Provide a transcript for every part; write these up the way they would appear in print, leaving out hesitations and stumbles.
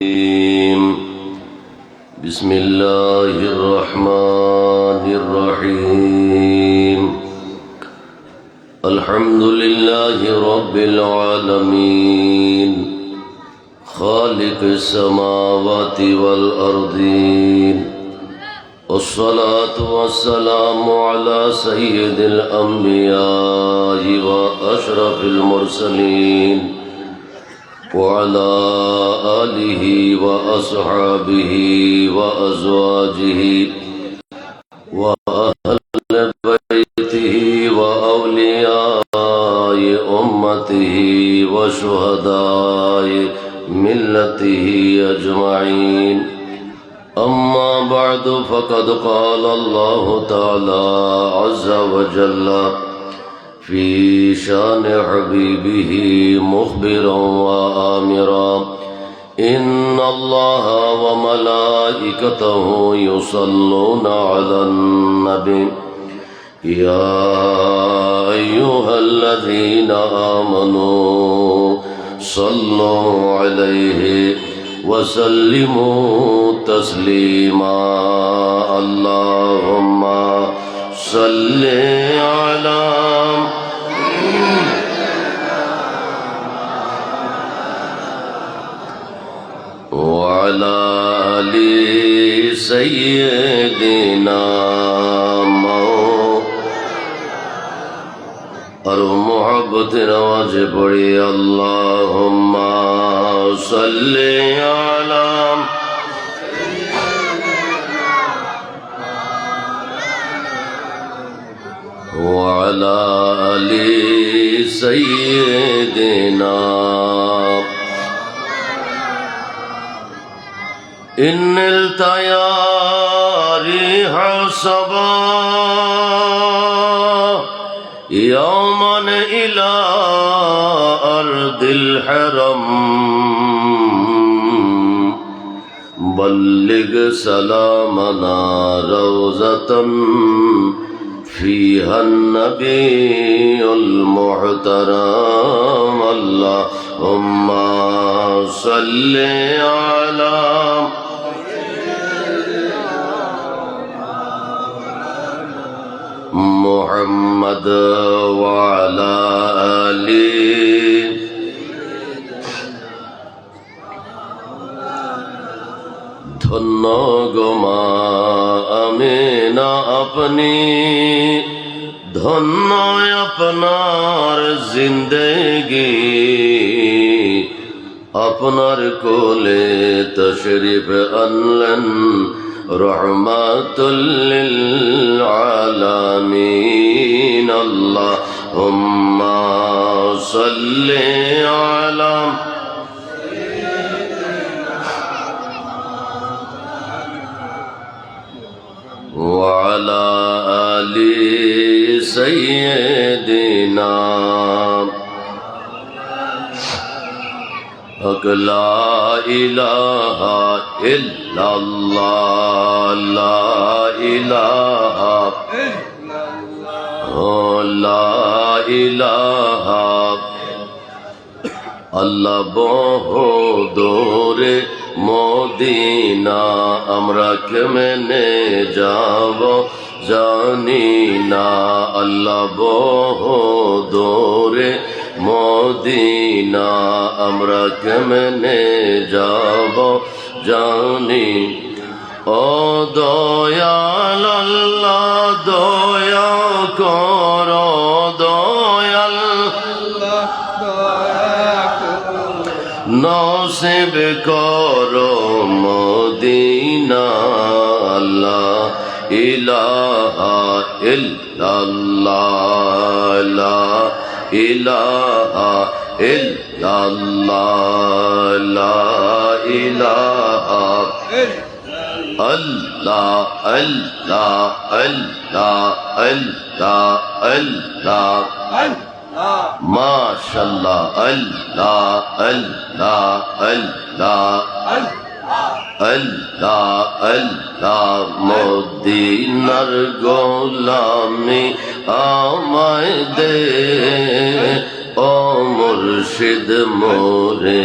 بسم الله الرحمن الرحيم الحمد لله رب العالمين خالق السماوات والأرضين والصلاة والسلام على سيد الأنبياء وأشرف المرسلين وعلى آله وأصحابه وأزواجه وأهل بيته وأولياء أمته وشهداء ملته أجمعين أما بعد فقد قال الله تعالى عز وجل في شان حبيبه مخبرا وآمرا إن الله وملائكته يصلون على النبي يا أيها الذين آمنوا صلوا عليه وسلموا تسليما اللهم صل على وعلى آل سيدنا اور محبت نواز پڑھی اللہم صلی علی وعلى آل سيدنا إن التيا ريح صبا يوما إلى أرض الحرم بلغ سلامنا روزة فيها النبي المحترم اللهم صل على محمد وعلى آله ধন্য গো মা আমিনা আপনি ধন্য আপনার জিন্দেগি আপনার কোলে তশরিফ আনলেন রহমাতুল লিল আলামিন আল্লাহুম্মা সাল্লি আলা وعلى آل سيدنا لا إله إلا الله لا إله لا إله আল্লাহ বহু দূরে মদিনা আমরা কেমনে যাব জানি না আল্লাহ বহু দূরে মদিনা আমরা কেমনে যাব জানি ও দয়াল আল্লাহ দয়া করো দয়াল নসিব করো মদিনা লা ইলাহা ইল্লাল্লাহ লা ইলাহা ইল্লাল্লাহ লা ইলাহা আল্লাহ আল্লাহ আল্লাহ আল্লাহ আল্লাহ মাশাআল্লাহ আল্লাহ আল্লাহ আল্লাহ আল্লাহ আল্লাহ মদিনার গোলামি আমায় দে ও মুর্শিদ মোরে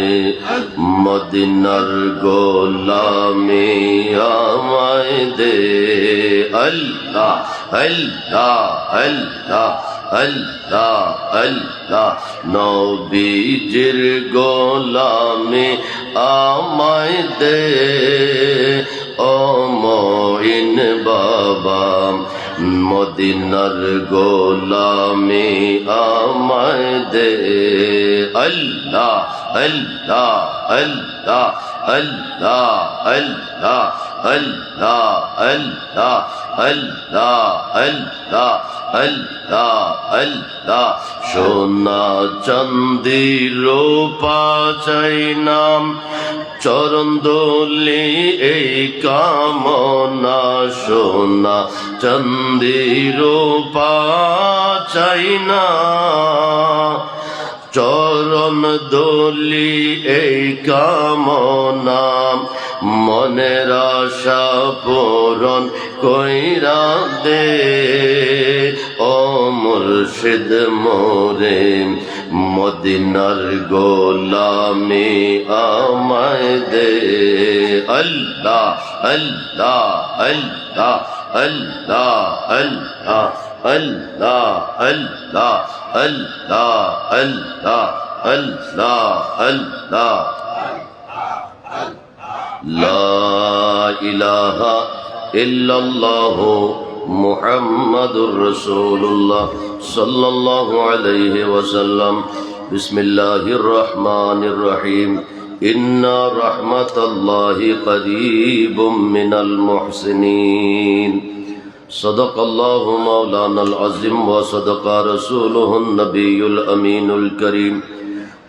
মদিনার গোলামি আমায় দে আল্লাহ আল্লাহ আল্লাহ আল্লাহ আল্লাহ নবীজির গোলামি আমায় দে ও মঈন বাবা মদিনার গোলামি আমায় দে আল্লাহ আল্লাহ আল্লাহ আল্লাহ আল্লাহ আল্লাহ আল্লাহ আল্লাহ আল্লাহ আল্লাহ আল্লাহ সোনা চাঁদি রূপা চাই নাম চরণ দোলে এই কামনা সোনা চাঁদি রূপা চাই না চরণ দোলি এই কামনা মনের আশা পূরণ কইরা দে ও মুর্শিদ মোরে মদিনার গোলামি আমায় দে আল্লাহ আল্লাহ আল্লাহ আল্লাহ আল্লাহ আল্লাহ আল্লাহ আল্লাহ আল্লাহ আল্লাহ আল্লাহ লা ইলাহা ইল্লাল্লাহু মুহাম্মাদুর রাসূলুল্লাহ সাল্লাল্লাহু আলাইহি ওয়াসাল্লাম বিসমিল্লাহির রহমানির রহিম ইন্না রাহমাতাল্লাহি করিবুম মিনাল মুহসিনিন সাদাকাল্লাহু মাওলানাল আযীম ওয়া সাদাকা রাসূলুহুন নবিয়্যুল আমিনুল কারীম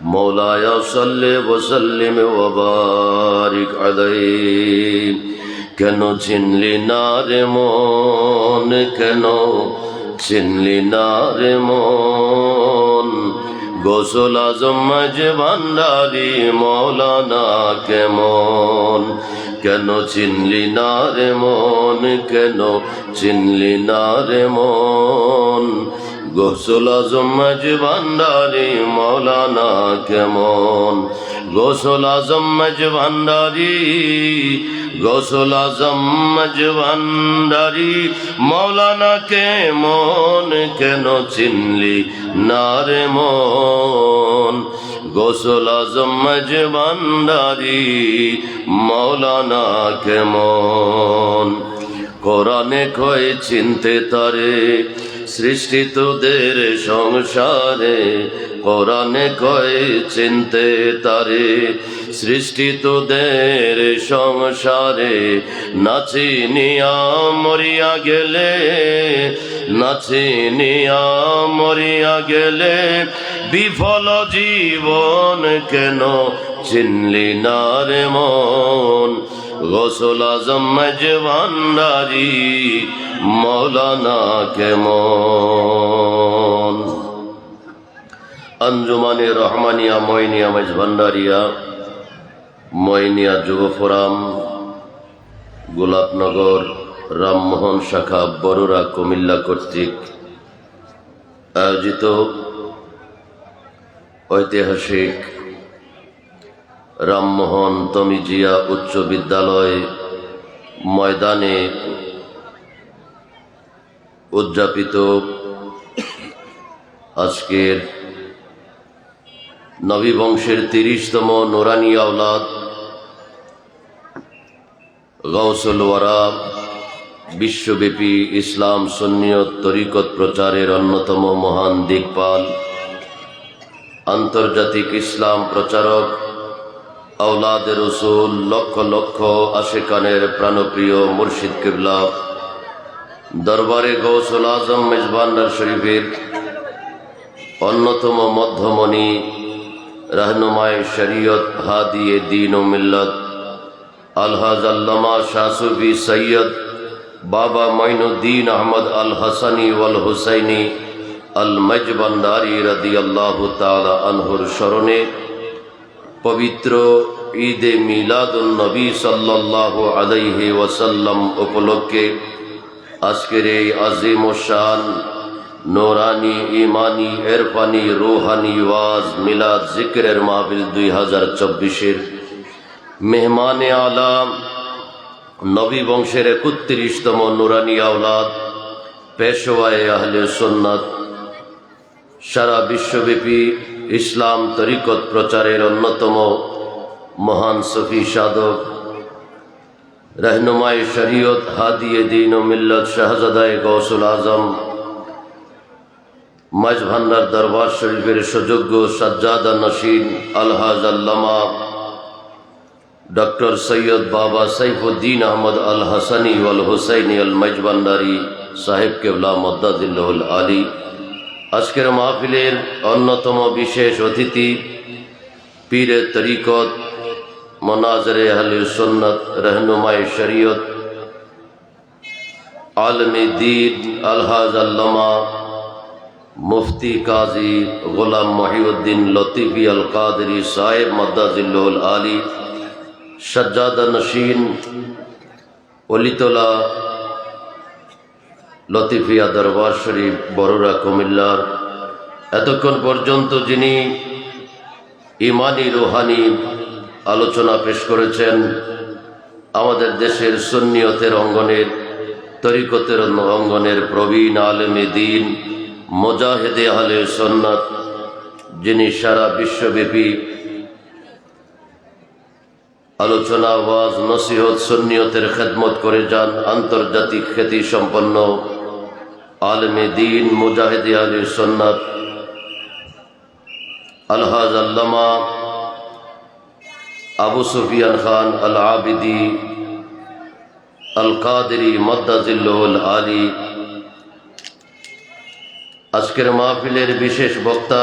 মৌলায়া সাল্লি ওয়া সাল্লিম ওয়া বারিক আলাইহি কেন চিনলি না রে মন কেন চিনলি না রে মন গোসল আজম মাঝ ভান্ডারি মৌলানা কেমন কেন চিনলি না রে মন কেন চিনলি না রে মন গোসল আজম মাঝ ভান্ডারি মৌলানা কেমন গোসল আজম মাঝ ভান্ডারি গোসল আজম মাঝ ভান্ডারি মৌলানা কেমন কেন চিনলি না রে মন গোসল আজম মাঝ ভান্ডারি মৌলানা কেমন কোরআনে কয় চিনতে তারে সৃষ্টি তোদের সংসারে কোরআনে কয় চিনতে তারে সৃষ্টি তোদের সংসারে নাচিনিয়া মরিয়া গেলে নাচিনিয়া মরিয়া গেলে বিফল জীবন কেন চিনলি না রে মন গোসল আজম মাঝ ভান্ডারি মৌলানা কেমন আঞ্জুমানে রহমানিয়া মইনিয়া মাঝ ভান্ডারিয়া মইনিয়া যুব ফোরাম গোলাপনগর রামমোহন শাখা বরুড়া কুমিল্লা কর্তৃক আয়োজিত ঐতিহাসিক রামমোহন তমিজিয়া উচ্চ বিদ্যালয় ময়দানে উদযাপিত আজকের নবী বংশের ৩০তম নুরানি আওলাদ গাউসুল ওয়ারা বিশ্বব্যাপী ইসলাম সুন্নিয়ত তরিকত প্রচারের অন্যতম মহান দিকপাল আন্তর্জাতিক ইসলাম প্রচারক আওলাদে রসুল লক্ষ লক্ষ আশিকানের প্রাণপ্রিয় মুর্শিদ কিবলা দরবারে গৌসুল আজম মেজবান্ডার শরীফের অন্যতম মধ্যমণি रहनुमाए शरीयत हादिए दीन व मिल्लत अलहाज अल्लामा शाह सूफी सैयद बाबा मोइनुद्दीन अहमद अल हसनी वल हुसैनी अल मजबंदारी रदियल्लाहु ताआला अनहुर शरणे पवित्र ईद मिलादुन नबी सल्लल्लाहु अलैहि वसल्लम उपलक्षे आजकेर এই আজিম ও শান নোরানি ইমানি এরফানি রুহানি ওয়াজ মিলাদ জিকিরের মাহফিল 2024 মেহমানে আলাম নবী বংশের 31তম নুরানি আওলাদ পেশওয়ায়ে আহলে সুন্নাত সারা বিশ্বব্যাপী ইসলাম তরিকত প্রচারের অন্যতম মহান সফি সাধক रहनुमाए शरीयत हादिए दीन व मिल्लत शाहजादाए गौसुल आजम मज भांडार दरबार शरीफेर सुयोग्य सज्जादा नशीन अलहाज अल्लामा डॉक्टर सैयद बाबा सैफुद्दीन अहमद अल हसनी वल हुसैनी अल मज भांडारी साहेब केवला मद्दादिल्लाहुल आली आजकेर महफिलेर अन्यतम विशेष अतिथि पीरे तरिकत मनाजरे अहले सुन्नत रहनुमाए शरीयत आलमे दीन अलहाज अल्लामा मुफ्ती काजी गुलाम मोहिउद्दीन लतीफ़ी अल कादरी साहिब मद्दाजिल्लाहुल आली सज्जादा नशीन वलितोला लतीफिया दरबार शरीफ बरुरा कुमिल्लार एतक्षण पर्यन्त जिनी इमानी रूहानी आलोचना पेश करेছেন আমাদের দেশের সুন্নিয়তের অঙ্গনের তরিকতের অঙ্গনের প্রবীণ আলেমে দ্বীন মুজাহিদে আহলে সুন্নাত যিনি সারা বিশ্বব্যাপী আলোচনা ওয়াজ নসিহত সুন্নিয়তের খেদমত করে যান আন্তর্জাতিক খ্যাতি সম্পন্ন আলেমে দ্বীন মুজাহিদে আহলে সুন্নাত আলহাজ আল্লামা আবু সুফিয়ান খান আল আবিদি আল কাদেরি মদ্দাজিল্লাহুল আলী আজকের মাহফিলের বিশেষ বক্তা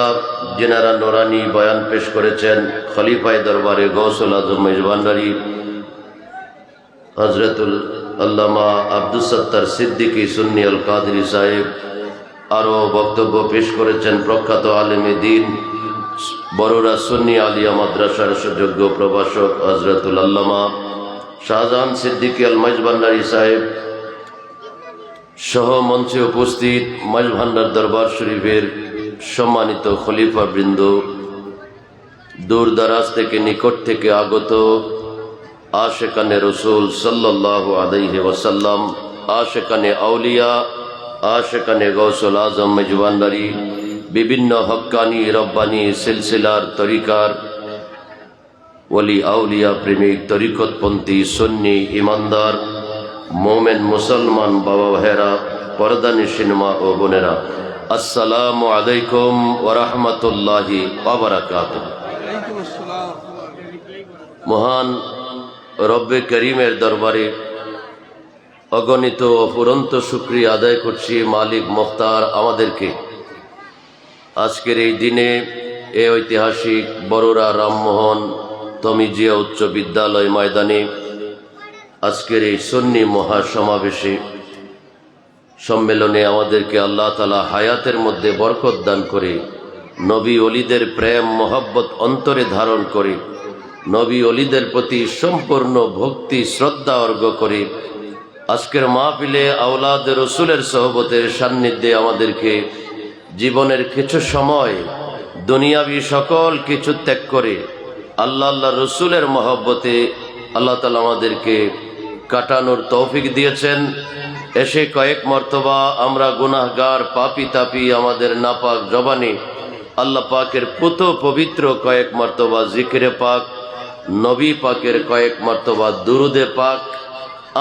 যেনারা নোরানি বয়ান পেশ করেছেন খলিফায়ে দরবারে গৌসুল আজম মেজবান্ডারি হযরতুল আল্লামা আব্দুস সত্তার সিদ্দিকী সুন্নি আল কাদেরি সাহেব আরও বক্তব্য পেশ করেছেন প্রখ্যাত আলেমে দ্বীন বরুরা সুন্নি আলিয়া মাদ্রাসার সুযোগ্য প্রভাষক হযরতুল আল্লামা শাহজাহান সিদ্দিকী আল মজভান্ডারি সাহেব সহ মঞ্চে উপস্থিত মজভান্ডার দরবার শরীফের সম্মানিত খলিফা বৃন্দ, দূর দারাজ থেকে নিকট থেকে আগত আশেকানে রসুল সাল্লাল্লাহু আলাইহি ওয়াসাল্লাম, আশেকানে আউলিয়া, আশেকানে গৌসুল আজম মেজভান্ডারি, বিভিন্ন হক্কানি রব্বানি সিলসিলার তরিকার ওলি আউলিয়া প্রেমিক তরিকতপন্থী সুন্নি ইমানদার মোমেন মুসলমান বাবা ভাইয়েরা, পর্দানিশিন মা ও বোনেরা, আসসালামু আলাইকুম ওয়া রাহমাতুল্লাহি ওয়া বারাকাতুহু। মহান রব্বে করিমের দরবারে অগণিত অফুরন্ত শুকরিয়া আদায় করছি মালিক মুখতার আমাদেরকে আজকের এই দিনে এই ঐতিহাসিক বরুরা রামমোহন তমিজিয়া উচ্চ বিদ্যালয় ময়দানে আজকের এই সুন্নি মহাসমাবেশে সম্মেলনে আমাদেরকে আল্লাহ তাআলা হায়াতের মধ্যে বরকত দান করে নবী ওলিদের প্রেম মোহব্বত অন্তরে ধারণ করে নবী ওলিদের প্রতি সম্পূর্ণ ভক্তি শ্রদ্ধা অর্ঘ্য করে আজকের মাহফিলে আওলাদ রসুলের সোহবতের সান্নিধ্যে আমাদেরকে জীবনের কিছু সময় দুনিয়াবি সকল কিছু ত্যাগ করে আল্লাহ রসুলের মহব্বতে আল্লাহ তাআলা আমাদেরকে কাটানোর তৌফিক দিয়েছেন। এসে কয়েক মর্তবা আমরা গুনাহগার পাপী তাপি আমাদের নাপাক জবানে আল্লাহ পাকের পুত পবিত্র কয়েক মর্তবা জিকিরে পাক, নবী পাকের কয়েক মর্তবা দুরুদে পাক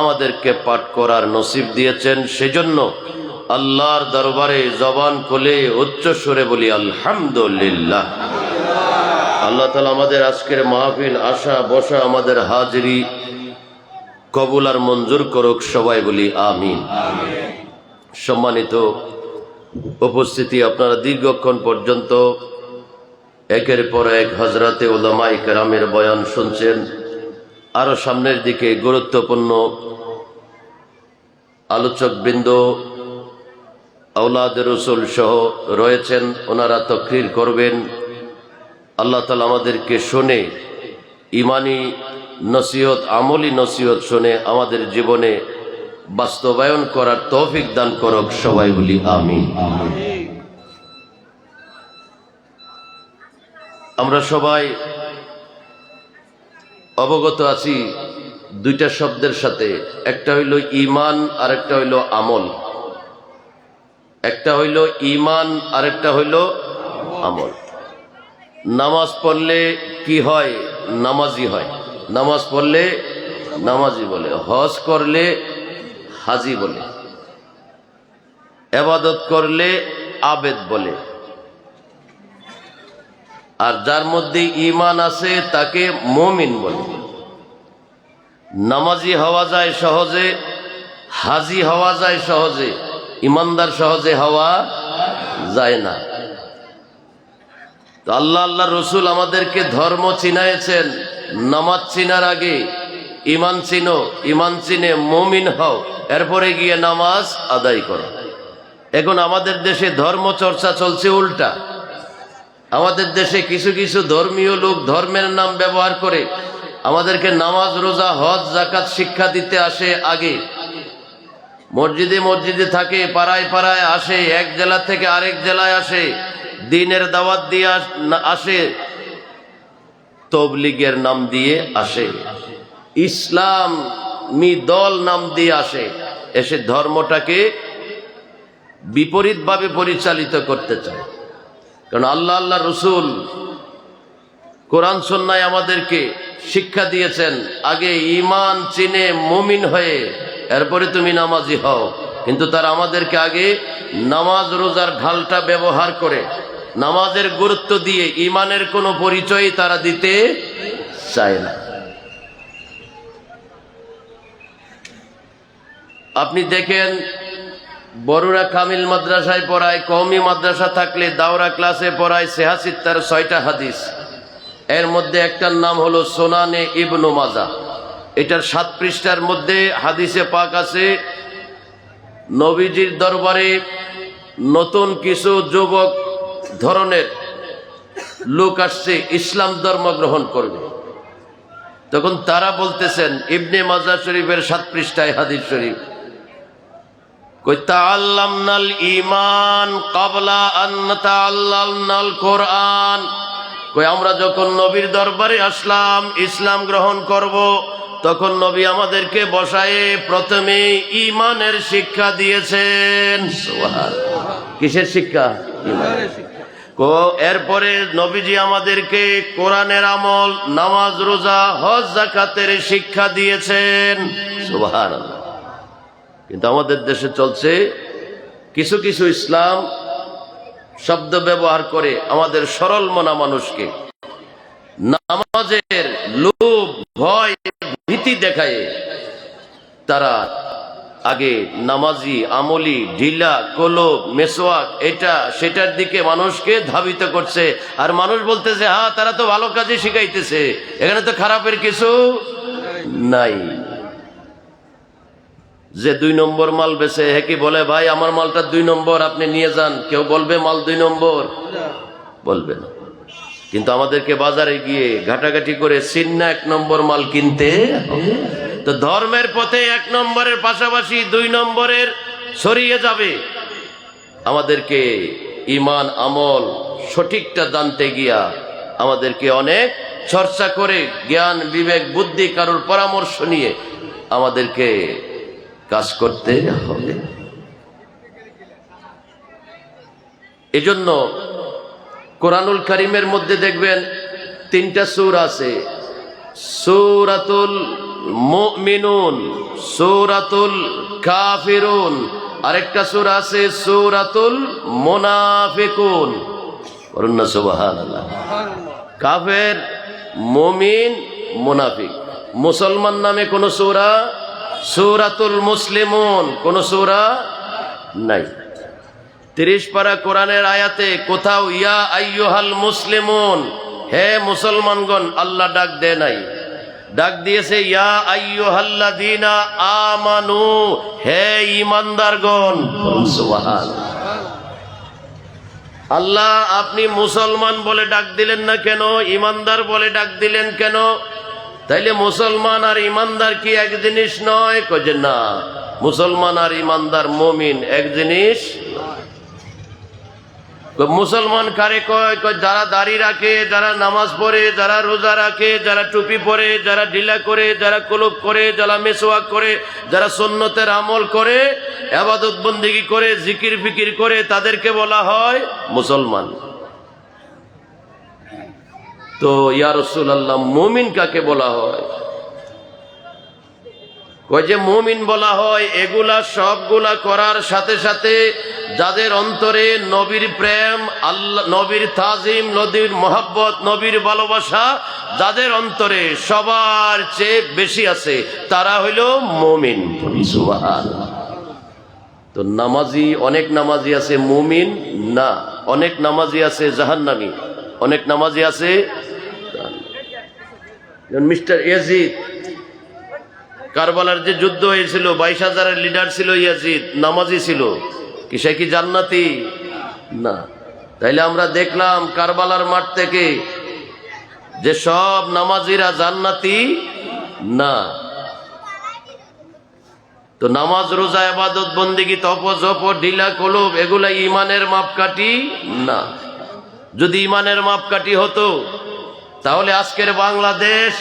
আমাদেরকে পাঠ করার নসিব দিয়েছেন। সেজন্য আল্লাহর দরবারে জবান খুলে উচ্চ সুরে বলি আলহামদুলিল্লাহ। আল্লাহ তাআলা আমাদের আজকের মাহফিল আসা বসা আমাদের হাজিরি কবুল আর মঞ্জুর করুক, সবাই বলি আমিন। সম্মানিত উপস্থিতি, আপনারা দীর্ঘক্ষণ পর্যন্ত একের পর এক হযরতে উলামায়ে কেরামের বয়ান শুনছেন। আরো সামনের দিকে গুরুত্বপূর্ণ আলোচক বৃন্দ আওলাদ রসুল সহ রয়েছেন, ওনারা তাকরীর করবেন। আল্লাহ তাআলা আমাদেরকে শুনে ইমানি নসিহত আমলি নসিহত শুনে আমাদের জীবনে বাস্তবায়ন করার তৌফিক দান করুক, সবাই বলি আমিন। আমরা সবাই অবগত আছি দুইটা শব্দের সাথে, একটা হইল ঈমান আর একটা হইল আমল। একটা হইল ঈমান আর একটা হইল আমল। নামাজ পড়লে কি হয়? নামাজি হয়। নামাজ পড়লে নামাজি বলে, হজ করলে হাজি বলে, ইবাদত করলে আবেদ বলে। আর যার মধ্যে ঈমান আছে তাকে মুমিন বলে। নামাজি হওয়া যায় সহজে, হাজি হওয়া যায় সহজে, ইমানদার সহজে হওয়া যায় না। তো আল্লাহ আল্লাহ রসুল আমাদেরকে ধর্ম চিনাইছেন, নামাজ চিনার আগে ঈমান চিনো, ঈমান চিনে মুমিন হও, এরপরে গিয়ে নামাজ আদায় করো। এখন আমাদের দেশে ধর্ম চর্চা চলছে উল্টা। আমাদের দেশে কিছু কিছু ধর্মীয় লোক ধর্মের নাম ব্যবহার করে আমাদেরকে নামাজ, রোজা, হজ, জাকাত শিক্ষা দিতে আসে আগে। মসজিদে মসজিদে থাকে, পাড়ায় পাড়ায় আসে, এক জেলা থেকে আরেক জেলায় আসে, দিনের দাওয়াত দিয়ে আসে, তবলিগের নাম দিয়ে আসে, ইসলামী দল নাম দিয়ে আসে, এসে ধর্মটাকে বিপরীতভাবে পরিচালিত করতে চায়। কারণ আল্লাহ আল্লাহ রসুল কোরআন সুন্নাহয় আমাদেরকে শিক্ষা দিয়েছেন, আগে ঈমান চিনে মুমিন হয়ে এরপরে তুমি নামাজি হও। কিন্তু তারা আমাদেরকে আগে নামাজ রোজার ঢালটা ব্যবহার করে, নামাজের গুরুত্ব দিয়ে ঈমানের কোনো পরিচয় তারা দিতে চায় না। আপনি দেখেন, বড়রা কামিল মাদ্রাসায় পড়ায়, কওমি মাদ্রাসা থাকলে দাওরা ক্লাসে পড়ায় সেহাসিত্তার 6টা হাদিস। এর মধ্যে একটার নাম হলো সুনানে ইবনু মাজাহ। এটার 7 পৃষ্ঠার মধ্যে হাদিসে পাক আছে, নবীজির দরবারে নতুন কিছু যুবক ধরনের লোক আসছে, ইসলাম ধর্ম গ্রহণ করবে। তখন তারা বলতেছেন, ইবনে মাজাহ শরীফের 7 পৃষ্ঠায় হাদিস শরীফ, কই তাআল্লামনাল ঈমান ক্বাবলা আন নাতাআল্লামনাল কোরআন। কই আমরা যখন নবীর দরবারে আসলাম ইসলাম গ্রহণ করব, তখন নবী আমাদেরকে বসায়ে প্রথমে ঈমানের শিক্ষা দিয়েছেন। সুবহানাল্লাহ। কিসের শিক্ষা? ঈমানের শিক্ষা। এরপরে নবীজি আমাদেরকে কোরআনের আমল, নামাজ, রোজা, হজ, যাকাতের শিক্ষা দিয়েছেন। সুবহানাল্লাহ। কিন্তু আমাদের দেশে চলছে, কিছু কিছু ইসলাম শব্দ ব্যবহার করে আমাদের সরল মনা মানুষকে নামাজের লোভ, ভয়, ভীতি দেখায় তারা আগে নামাজি, আমলি, ঢিলা, কলব, মেসওয়াক, এটা সেটার দিকে মানুষকে ধাবিত করছে। আর মানুষ বলতেছে, হ্যাঁ তারা তো ভালো কাজে শিখাইতেছে, এখানে তো খারাপের কিছু নাই। যে 2 নম্বর মাল বেচে, হ্যাঁ কি বলে, ভাই আমার মালটা 2 নম্বর, আপনি নিয়ে যান। কেউ বলবে মাল 2 নম্বর? বলবে না। কিন্তু আমাদেরকে বাজারে গিয়ে ঘাটাঘাটি করে সিন্না 1 নম্বর মাল কিনতে। তো ধর্মের পথে 1 নম্বরের পাশাপাশি 2 নম্বরের ছড়িয়ে যাবে। আমাদেরকে ঈমান, আমল সঠিকটা জানতে গিয়া আমাদেরকে অনেক চর্চা করে, জ্ঞান, বিবেক, বুদ্ধি, কারোর পরামর্শ নিয়ে আমাদেরকে কাজ করতে হবে। এজন্য কোরআনুল কারীমের মধ্যে দেখবেন 3টা সূরা আছে, সূরাতুল মুমিনুন, সূরাতুল কাফিরুন, আরেকটা সূরা আছে সূরাতুল মুনাফিকুন। বলুন না সুবহানাল্লাহ। কাফের, মুমিন, মুনাফিক। মুসলমান নামে কোন সূরা, সূরাতুল মুসলিমুন কোন সূরা নাই। 30 পারা কোরআনের আয়াতে কোথাও ইয়া আইয়ুহাল মুসলিমুন, হে মুসলমানগণ, আল্লাহ ডাক দেয় নাই। ডাক দিয়েছে ইয়া আইয়ুহাল্লাযীনা আমানু, হে ঈমানদারগণ। সুবহানাল্লাহ। আল্লাহ আপনি মুসলমান বলে ডাক দিলেন না কেন? ঈমানদার বলে ডাক দিলেন কেন? তাইলে মুসলমান আর ঈমানদার কি এক জিনিস নয়? কয় যে না, মুসলমান আর ঈমানদার, মুমিন এক জিনিস। মুসলমান কারে কয়? কয় যারা দাড়ি রাখে, যারা নামাজ পড়ে, যারা রোজা রাখে, যারা টুপি পরে, যারা ঢিলা করে, যারা কুলুপ করে, যারা মেসওয়াক করে, যারা সুন্নতের আমল করে, ইবাদত বন্দেগী করে, জিকির ফিকির করে, তাদেরকে বলা হয় মুসলমান। তো ইয়া রাসূলুল্লাহ, মুমিন কাকে বলা হয়? কয় যে মুমিন বলা হয় এগুলা সবগুলা করার সাথে সাথে যাদের অন্তরে নবীর প্রেম, আল্লাহ নবীর তাজিম, নবীর মহব্বত, নবীর ভালোবাসা যাদের অন্তরে সবার চেয়ে বেশি আছে, তারা হইল মুমিন। সুবহানাল্লাহ। তো নামাজি, অনেক নামাজি আছে মুমিন না, অনেক নামাজি আছে জাহান্নামী, অনেক নামাজি আছে। মিস্টার ইয়াজিদ, কারবালার যে যুদ্ধ হয়েছিল, 22,000-এর লিডার ছিল ইয়াজিদ, নামাজি ছিল, কি সে কি জান্নাতি? না। তাইলে আমরা দেখলাম কারবালার মাঠ থেকে যে সব নামাজিরা জান্নাতি না। তো নামাজ, রোজা, ইবাদত বন্দেগী, তপ জপ, ঢিলা কলব, এগুলা ইমানের মাপকাঠি না। যদি ইমানের মাপকাঠি হতো তাহলে আজকের বাংলাদেশ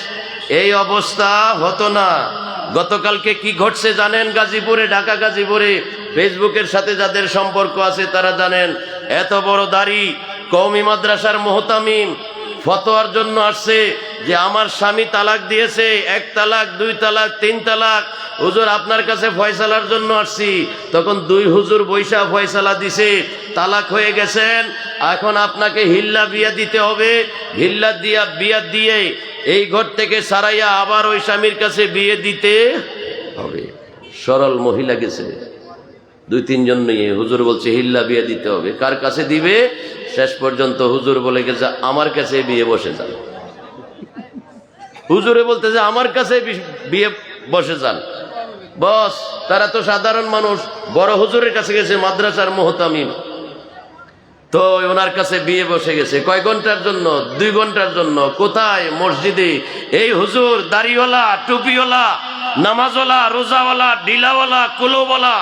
এই অবস্থা হতো না। গতকালকে কি ঘটছে জানেন? গাজীপুরে, ঢাকা গাজীপুরে, ফেসবুকের সাথে যাদের সম্পর্ক আছে তারা জানেন, এত বড় দাড়ি কওমি মাদ্রাসার মুহতামিম ফতোয়ার জন্য আসছে যে আমার স্বামী তালাক দিয়েছে, 1 তালাক, 2 তালাক, 3 তালাক, হুজুর আপনার কাছে ফয়সালার জন্য আসছি। তখন 2 হুজুর বৈশা ফয়সালা দিছে, তালাক হয়ে গেছেন, এখন আপনাকে হিল্লা বিয়া দিতে হবে, হিল্লা দিয়া বিয়া দিয়ে এই ঘর থেকে সারাইয়া আবার ওই স্বামীর কাছে বিয়ে দিতে হবে। সরল মহিলা গেছে 2-3 জন নিয়ে, হুজুর বলছে হিল্লা বিয়ে দিতে হবে। কার কাছে দিবে? শেষ পর্যন্ত হুজুর বলে গেছে আমার কাছে বিয়ে বসে যান। হুজুরে বলতেছে আমার কাছে বিয়ে বসে যান। বস, তারা তো সাধারণ মানুষ, বড় হুজুরের কাছে গেছে, মাদ্রাসার মুহতামিম, তো ওনার কাছে বিয়ে বসে গেছে। কয় ঘন্টার জন্য? 2 ঘন্টার জন্য। কোথায়? মসজিদে। এই হুজুর দাড়িওয়ালা, টুপিওয়ালা, নামাজওয়ালা, রোজাওয়ালা, ঢিলাওয়ালা, কুলোওয়ালা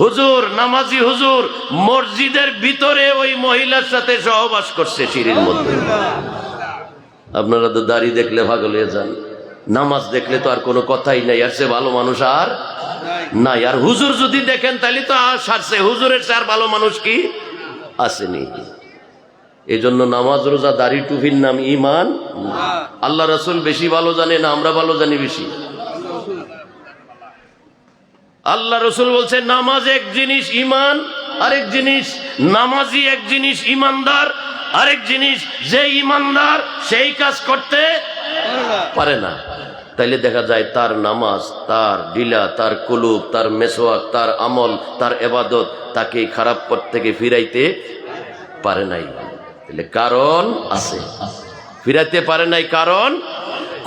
হুজুর, নামাজি হুজুর মসজিদের ভিতরে ওই মহিলার সাথে সহবাস করছে সিঁড়ির মধ্যে। আপনারা তো দাড়ি দেখলে পাগল হয়ে যান, নামাজ দেখলে তো আর কোনো কথাই নাই, আর সে ভালো মানুষ আর নাই। আর হুজুর যদি দেখেন তাহলে তো আর সারছে, হুজুরের চেয়ে আর ভালো মানুষ কি আসেনি। এই জন্য নামাজ, রোজা, দাড়ি, টুপির নাম ইমান। আল্লাহ রাসূল বেশি ভালো জানে না আমরা ভালো জানি বেশি? আল্লাহ রাসূল বলছে নামাজ এক জিনিস, ইমান আরেক জিনিস। নামাজি এক জিনিস, ইমানদার আরেক জিনিস। যে ইমানদার সেই কাজ করতে পারে না। তাইলে দেখা যায় তার নামাজ, তার ঢিলা, তার কুলুব, তার মেসওয়াক, তার আমল, তার ইবাদত তাকে খারাপ পথ থেকে ফিরাইতে পারে নাই। তাহলে কারণ আছে, ফিরাইতে পারে নাই কারণ।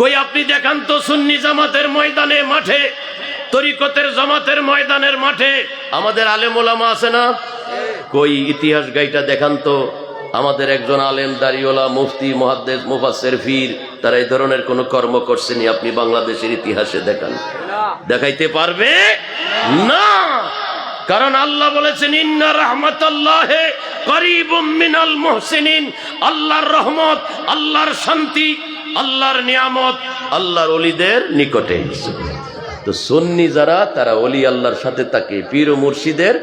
কই আপনি দেখান তো সুন্নি জামাতের ময়দানে, মাঠে, তরিকতের জামাতের ময়দানের মাঠে আমাদের আলেম ওলামা আছে না? কই ইতিহাস গাইটা দেখান তো। আমাদের একজন আলেম, দাড়িওয়ালা, মুফতি, মুহাদ্দিস, মুফাসসির, পীর, তারা এই ধরনের কোন কর্ম করছেনি? আপনি বাংলাদেশের ইতিহাসে দেখান, দেখাইতে পারবে না। কারণ আল্লাহ বলেছেন ইন্না রাহমাতাল্লাহি করিবুম মিনাল মুহসিনিন। আল্লাহর রহমত, আল্লাহর শান্তি, আল্লাহর নিয়ামত আল্লাহর ওলিদের নিকটে। তো সুন্নি যারা, তারা ওলি আল্লাহর সাথে থাকে, পীর ও মুর্শিদের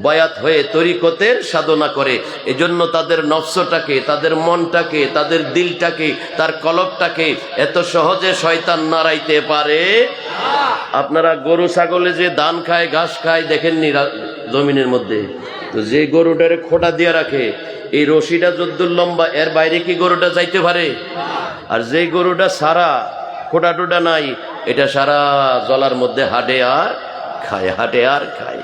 বায়াত হয়ে তরিকতের সাধনা করে। এজন্য তাদের নফসটাকে, তাদের মনটাকে, তাদের দিলটাকে, তার কলবটাকে এত সহজে শয়তান নাড়াইতে পারে। আপনারা গরু ছাগলে যে ধান খায়, ঘাস খায় দেখেননি জমিনের মধ্যে? তো যে গরুটারে খোটা দিয়ে রাখে, এই রশিটা যদ্দুর লম্বা, এর বাইরে কি গরুটা যাইতে পারে? আর যে গরুটা সারা, খোটা টোটা নাই, এটা সারা জলার মধ্যে হাঁটে আর খায়, হাঁটে আর খায়।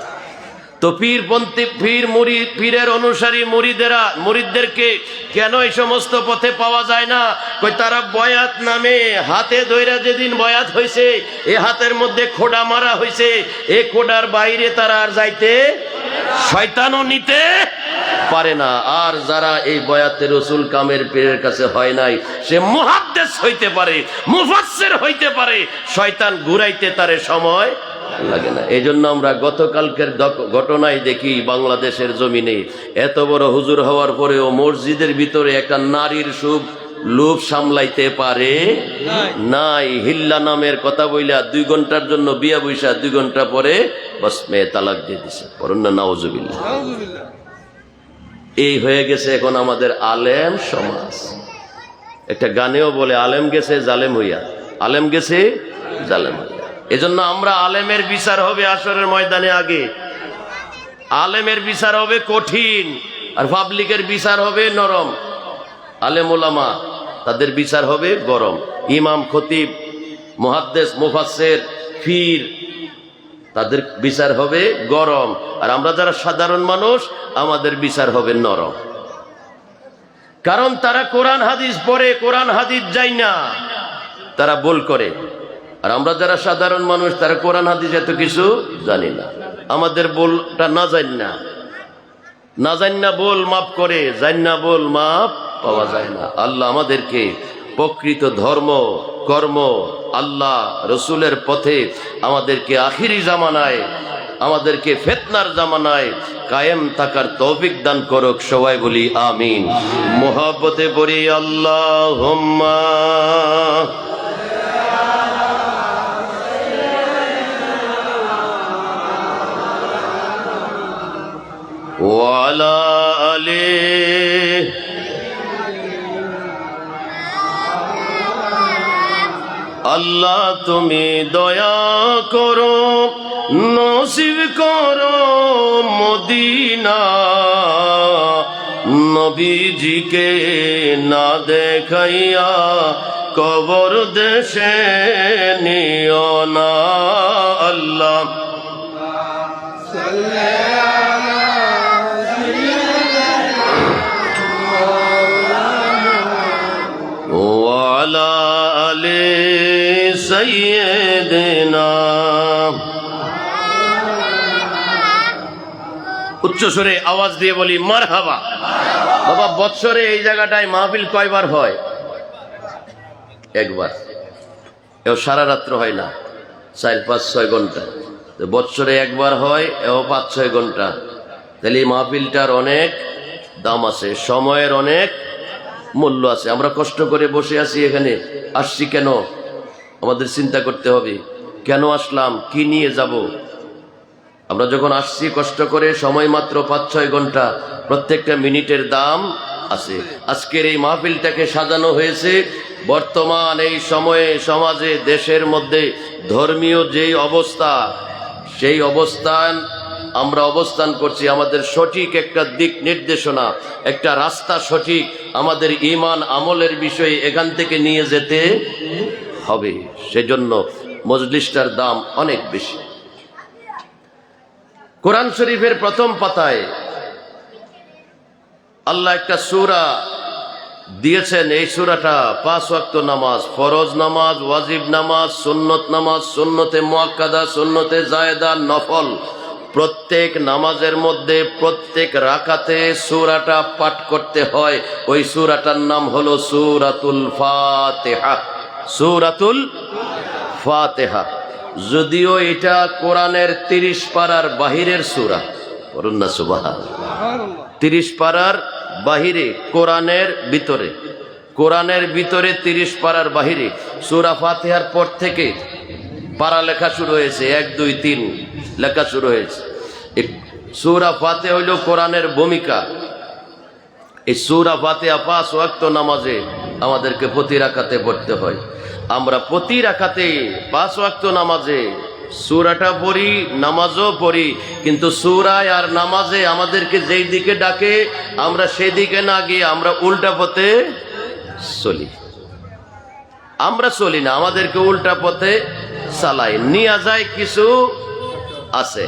তো পীরপন্থী, পীর মুরিদ, পীরের অনুসারী মুরিদেরা, মুরিদদেরকে কেন এই সমস্ত পথে পাওয়া যায় না? কই তারা বয়াত নামে হাতে ধইরা, যেদিন বয়াত হয়েছে এ হাতের মধ্যে খোডা মারা হয়েছে, এ খোডার বাইরে তারা আর যাইতে, শয়তানও নিতে পারে না। আর যারা এই বয়াতে রসুল কামের পীরের কাছে হয় নাই, সে মুহাদ্দিস হইতে পারে, মুফাসসির হইতে পারে, শয়তান ঘুরাইতে তারে সময় লাগে না। এই জন্য আমরা গতকালকের ঘটনায় দেখি বাংলাদেশের জমিনে এত বড় হুজুর হওয়ার পরেও মসজিদের ভিতরে একটা নারীর লোভ সামলাইতে পারে নাই। হিল্লা নামের কথা বইলা 2 ঘন্টার জন্য বিয়া বৈশা 2 ঘন্টা পরে বাস মেয়ে তালাক দিয়ে দিছে। পড়ুন না নাউজুবিল্লাহ। এই হয়ে গেছে এখন আমাদের আলেম সমাজ। একটা গানেও বলে আলেম গেছে জালেম হইয়া, আলেম গেছে জালেম হইয়া। এজন্য আমরা আলেমের বিচার হবে আসরের ময়দানে আগে, আলেমের বিচার হবে কঠিন আর পাবলিকের বিচার হবে নরম। আলেম ওলামা তাদের বিচার হবে গরম। ইমাম খতিব মুহাদ্দিস মুফাসসির পীর তাদের বিচার হবে গরম, আর আমরা যারা সাধারণ মানুষ আমাদের বিচার হবে নরম। কারণ তারা কোরআন হাদিস পড়ে, কোরআন হাদিস যায় না, তারা ভুল করে। আর আমরা যারা সাধারণ মানুষ তারা কোরআন হাদিস এত কিছু জানি না, আমাদের ভুলটা না জান না ভুল মাফ করে, জান না ভুল মাফ পাওয়া যায় না। আল্লাহ আমাদেরকে প্রকৃত ধর্ম কর্ম আল্লাহ রসুলের পথে আমাদেরকে আখিরি জামানায়, আমাদেরকে ফিতনার জামানায় কায়েম থাকার তৌফিক দান করুক। সবাই বলি আমিন। মুহাব্বতে পড়ি আল্লাহুম্মা ওয়া আলা আলিহি আল্লাহ তুমি দয়া করো, নসিব করো মদিনা, নবীজিকে না দেখাইয়া কবর দেশে নিও না। আল্লাহ ওয়ালা আলে সাইয়্যিদিনা। উচ্চস্বরে আওয়াজ দিয়ে বলি মারহাবা। বাবা বৎসরে এই জায়গাটায় মাহফিল কয়বার হয়? একবার। এও সারা রাত্র হয় না, 4-5-6 ঘন্টা। বৎসরে একবার হয়, এও 5-6 ঘন্টা। তাহলে এই মাহফিলটার অনেক দাম আছে, সময়ের অনেক মূল্য আছে। আমরা কষ্ট করে বসে আছি এখানে, আসছি কেন? আমাদের চিন্তা করতে হবে কেন আসলাম, কি নিয়ে যাব। আমরা যখন আসছি কষ্ট করে, সময় মাত্র 5-6 ঘন্টা, প্রত্যেকটা মিনিটের দাম আছে। আজকের এই মাহফিলটাকে সাজানো হয়েছে বর্তমান এই সময়ে সমাজে দেশের মধ্যে ধর্মীয় যেই অবস্থা, সেই অবস্থান আমরা অবস্থান করছি। আমাদের সঠিক একটা দিক নির্দেশনা, একটা রাস্তা সঠিক আমাদের ঈমান আমলের বিষয়ে এখান থেকে নিয়ে যেতে হবে। সেজন্য মজলিসটার দাম অনেক বেশি। কোরআন শরীফের প্রথম পাতায় আল্লাহ একটা সূরা দিয়েছেন। এই সূরাটা 5 ওয়াক্ত নামাজ, ফরজ নামাজ, ওয়াজিব নামাজ, সুন্নত নামাজ, সুন্নতে মুআক্কাদা, সুন্নতে জায়েদা, নফল, প্রত্যেক নামাজের মধ্যে প্রত্যেক রাকাতে সূরাটা পাঠ করতে হয়। ওই সূরাটার নাম হলো সূরাতুল ফাতিহা। সূরাতুল ফাতিহা। যদিও এটা কোরআনের 30 পারার বাহিরের সূরা। বলুন না সুবহানাল্লাহ। 30 পারার বাহিরে, কোরআনের ভিতরে, কোরআনের ভিতরে 30 পারার বাহিরে। সূরা ফাতিহার পর থেকে পারা লেখা শুরু হয়েছে, 1, 2, 3 লেখা শুরু হয়েছে। সূরা ফাতিহা হইল কোরআনের ভূমিকা। এই সূরা ফাতিহা 5 ওয়াক্ত নামাজে আমাদেরকে প্রতি রাকাতে পড়তে হয়। আমরা প্রতি রাকাতে 5 ওয়াক্ত নামাজে সূরাটা পড়ি, নামাজও পড়ি, কিন্তু সূরায় আর নামাজে আমাদেরকে যেই দিকে ডাকে আমরা সেই দিকে না গিয়ে আমরা উল্টা পথে চলি। আমরা চলি না, আমাদেরকে উল্টা পথে চালাই নিয়ে যায়। কিছু আছে,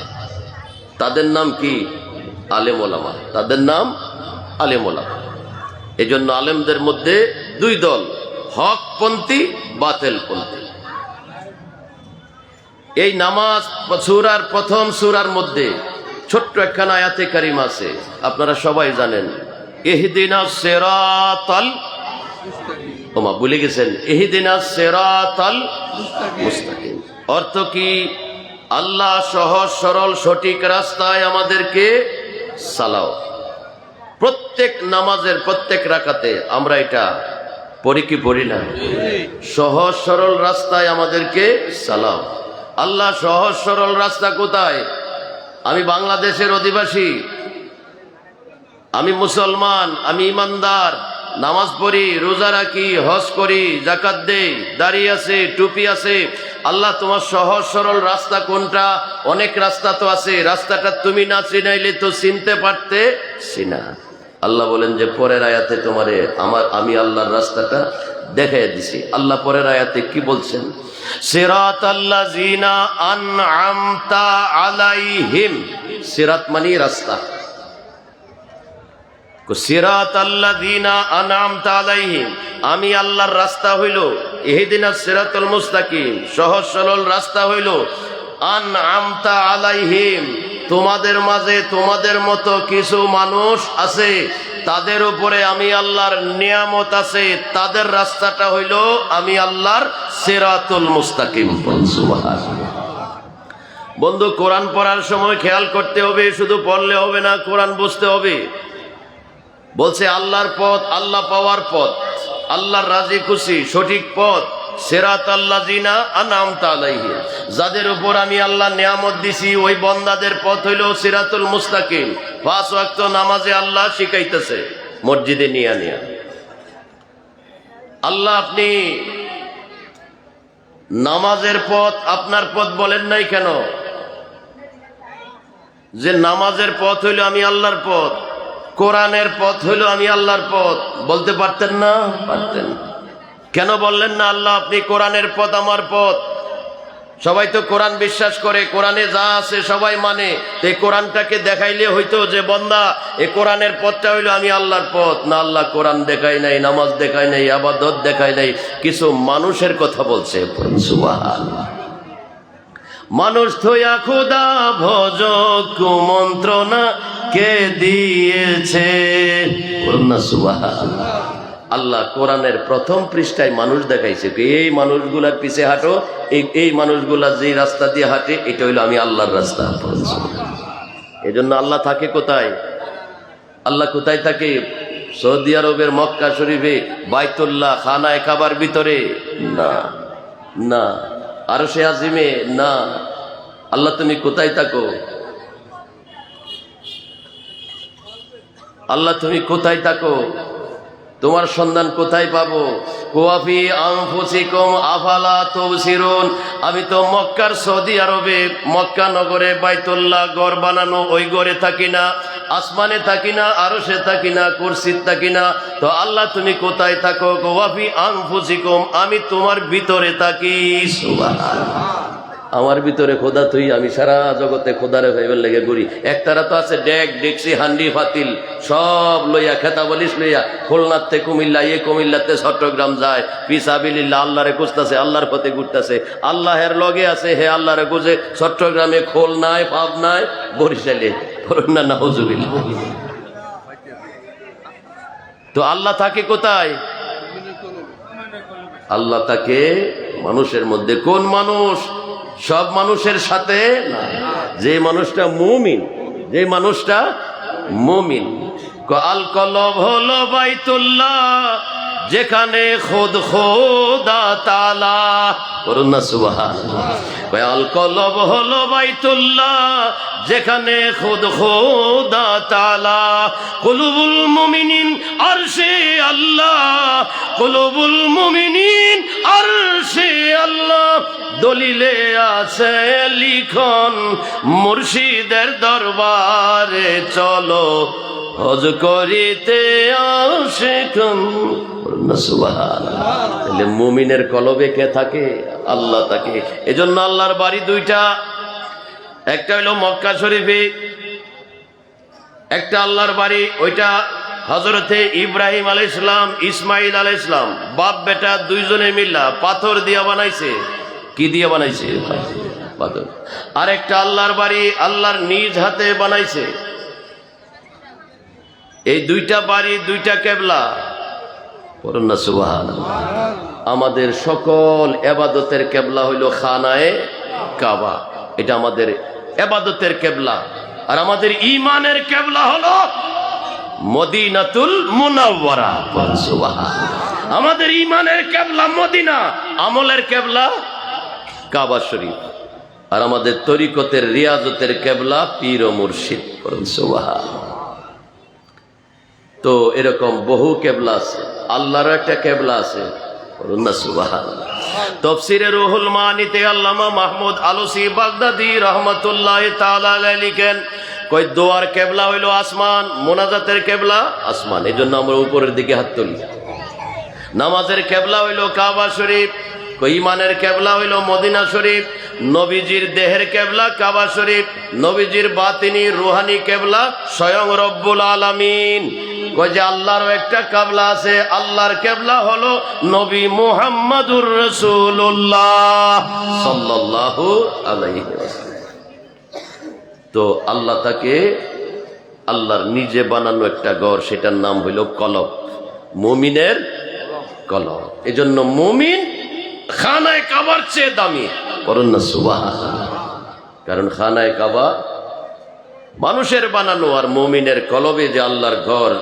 তাদের নাম কি? আলেম ওলামা। তাদের নাম আলেম ওলামা। এই জন্য আলেমদের মধ্যে 2 দল, হকপন্থী, বাতিলপন্থী। এই নামাজ সূরার প্রথম সূরার মধ্যে ছোট্ট একখানা আয়াতে কারিম আছে, আপনারা সবাই জানেন, ইহদিনাস সিরাতাল মুস্তাকিম। ওমা ভুলে গেছেন, ইহদিনাস সিরাতাল মুস্তাকিম। অর্থ কি? আল্লাহ সহজ সরল সঠিক রাস্তায় আমাদেরকে চালাও। প্রত্যেক নামাজের প্রত্যেক রাকাতে আমরা এটা পড়ি কি পড়ি না? সহজ সরল রাস্তায় আমাদেরকে চালাও। আল্লাহ সহজ সরল রাস্তা কোথায়? আমি বাংলাদেশের অধিবাসী, আমি মুসলমান, আমি ইমানদার, নামাজ পড়ি, রোজা রাখি, হজ করি, যাকাত দেই, দাড়ি আছে, টুপি আছে। আল্লাহ তোমার সহজ সরল রাস্তা কোনটা? অনেক রাস্তা তো আছে, রাস্তাটা তুমি না চিনাইলে তো চিনতে পারতে না। আল্লাহ বলেন যে পরের আয়াতে তোমারে আমি আল্লাহর রাস্তাটা দেখাই দিছি। আল্লাহ পরের আয়াতে কি বলছেন? সিরাতাল্লাযিনা আনআমতা আলাইহিম। সিরাত মানে রাস্তা। সিরাতাল্লাযিনা আনআমতা আলাইহিম, আমি আল্লাহর রাস্তা হইল ইহদিনাস সিরাতাল মুস্তাকিম, সহজ সরল রাস্তা হইল আনআমতা আলাইহিম। তোমাদের মাঝে তোমাদের মতো কিছু মানুষ আছে, তাদের উপরে আমি আল্লাহর নিয়ামত আছে, তাদের রাস্তাটা হইল আমি আল্লাহর সিরাতুল মুস্তাকিম। সুবহানাল্লাহ। বন্ধু, কোরআন পড়ার সময় খেয়াল করতে হবে, শুধু পড়লে হবে না, কোরআন বুঝতে হবে। বলছে আল্লাহর পথ, আল্লাহ পাওয়ার পথ, আল্লাহর রাজি খুশি সঠিক পথ। সিরাতাল্লাযিনা আনআমতা আলাইহিম, যাদের উপর আমি আল্লাহ নিয়ামত দিছি ওই বান্দাদের পথ হইল সিরাতুল মুস্তাকিম। 5 ওয়াক্ত নামাজে আল্লাহ শিখাইতেছে মসজিদে নিয়া নিয়া। আল্লাহ আপনি নামাজের পথ আপনার পথ বলেন নাই কেন? যে নামাজের পথ হইল আমি আল্লাহর পথ, কোরআনের পথ হইল আমি আল্লাহর পথ, বলতে পারতেন না? পারতেন। কেন বললেন না আল্লাহ আপনি কোরআনের পথ আমার পথ? সবাই তো কোরআন বিশ্বাস করে, কোরআনে যা আছে সবাই মানে। এই কোরআনটাকে দেখাইলে হইতো যে বান্দা এই কোরআনের পথটা হইলো আমি আল্লাহর পথ। না, আল্লাহ কোরআন দেখাই নাই, নামাজ দেখাই নাই, ইবাদত দেখাই নাই, কিছু মানুষের কথা বলছে। সুবহানাল্লাহ। মানুষ থইয়া খোদা ভজ কুমন্ত্রণা কে দিয়েছে। সুবহানাল্লাহ। আল্লাহ কোরআনের প্রথম পৃষ্ঠায় মানুষ দেখাইছে, এই মানুষগুলার পিছে হাঁটো, এই মানুষগুলা যে রাস্তা দিয়ে হাঁটে এটা হইলো আমি আল্লাহর রাস্তা। এই জন্য আল্লাহ থাকে কোথায়? আল্লাহ কোথায় থাকে? সৌদি আরবের মক্কা শরীফে বাইতুল্লাহ খানায় কাবার ভিতরে না, না আরশে আজিমে না। আল্লাহ তুমি কোথায় থাকো? আল্লাহ তুমি কোথায় থাকো? তোমার সন্ধান কোথায় পাবো? ওয়াফি আনফুসিকুম আফালা তুবসিরুন। আমি তো মক্কার সৌদি আরবে মক্কা নগরে বাইতুল্লাহ ঘর বানানো ওই ঘরে থাকি না, আসমানে থাকি না, আরশে থাকি না, কুরসিতে থাকি না। তো আল্লাহ তুমি কোথায় থাকো? ওয়াফি আনফুসিকুম, আমি তোমার ভিতরে থাকি। সুবহানাল্লাহ। আমার ভিতরে খোদা তুই, আমি সারা জগতে খোদারে ভাইবের লেগে ঘুরি। একতারা তো আছে ডেক ডেকসি হান্ডি ফাতিল সব লইয়া খেতা বলিস লইয়া খুলনাতে কুমিল্লা, কুমিল্লাতে চট্টগ্রাম যায়, ফিসাবিলিল্লাহ আল্লাহরে খুঁজতেছে, আল্লাহর পথে ঘুরতেছে। আল্লাহের লগে আছে, হে আল্লাহরে খুঁজে চট্টগ্রামে, খুলনায়, পাবনায়, বরিশালে। না নাউজুবিল্লাহ। তো আল্লাহ থাকে কোথায়? আল্লাহ থাকে মানুষের মধ্যে। কোন মানুষ? সব মানুষের সাথে না, যে মানুষটা মুমিন, যে মানুষটা মুমিন। আল কলব হলো বাইতুল্লাহ, যেখানে খুদ খোদা তাআলা। করুন না সুবহানাল্লাহ। আল কলব হলো বাইতুল্লাহ, যেখানে খুদ খোদা তাআলা। কুলুবুল মুমিনিন আরশে আল্লাহ, কুলুবুল মুমিনিন আরশে আল্লাহ। দলিলে আছে লিখন, মুর্শিদের দরবারে চলো হজ করিতে আশিকুন। সুবহানাল্লাহ। তাহলে মুমিনের কলবে কে থাকে? আল্লাহ থাকে। এজন্য আল্লাহর বাড়ি দুইটা, একটা হইল মক্কা শরীফে, একটা আল্লাহর বাড়ি ওইটা হযরতে ইব্রাহিম আলাইহিস সালাম, ইসমাইল আলাইহিস সালাম বাপ বেটা দুইজনে মিল্লা পাথর দিয়া বানাইছে। কি দিয়ে বানাইছে? পাথর। আর একটা আল্লাহর বাড়ি আল্লাহর নিজ হাতে বানাইছে। এই দুইটা বাড়ি দুইটা কেবলা। বলুন না সুবহানাল্লাহ। আমাদের সকল ইবাদতের কেবলা হইল খানায়ে কাবা। এটা আমাদের ইবাদতের কিবলা। আর আমাদের ঈমানের কিবলা হলো মদিনাতুল মুনাওয়ারা। সুবহানাল্লাহ। আমাদের ঈমানের কিবলা মদিনা, আমলের কিবলা কাবা শরীফ। আর আমাদের তরিকতের রিয়াজতের কিবলা পীর ও মুর্শিদ। সুবহানাল্লাহ। তো এরকম বহু কিবলা আছে, আল্লাহর একটা কিবলা আছে। সুবহানাল্লাহ। তাফসীরে রুহুল মানিতে আল্লামা মাহমুদ আলুসি বাগদাদি রাহমাতুল্লাহি তাআলা আলাইহি লিখেন, কই দোয়ার কিবলা হইল আসমান, মোনাজাতের কিবলা আসমান, এজন্য আমরা উপরের দিকে হাত তুলি। নামাজের কিবলা হইল কাবা শরীফ, কই ঈমানের কিবলা হইল মদিনা শরীফ। নবীজির দেহের কিবলা কাবা শরীফ, নবীজির বাতিনি রুহানি কিবলা স্বয়ং রব্বুল আলামিন। কই যে আল্লাহর একটা কিবলা আছে, আল্লাহর কিবলা হলো নবী মুহাম্মদুর রাসূলুল্লাহ সাল্লাল্লাহু আলাইহি ওয়াসাল্লাম। তো আল্লাহ তাকে আল্লাহর নিজে বানানো একটা ঘর, সেটার নাম হইল কলব, মুমিনের কলব। এজন্য মুমিন খানায় কাবার চেয়ে দামি। বলুন না সুবহানাল্লাহ। কারণ খানায় কাবা মানুষের বানানো, আর মুমিনের কলবে যে আল্লাহর ঘর,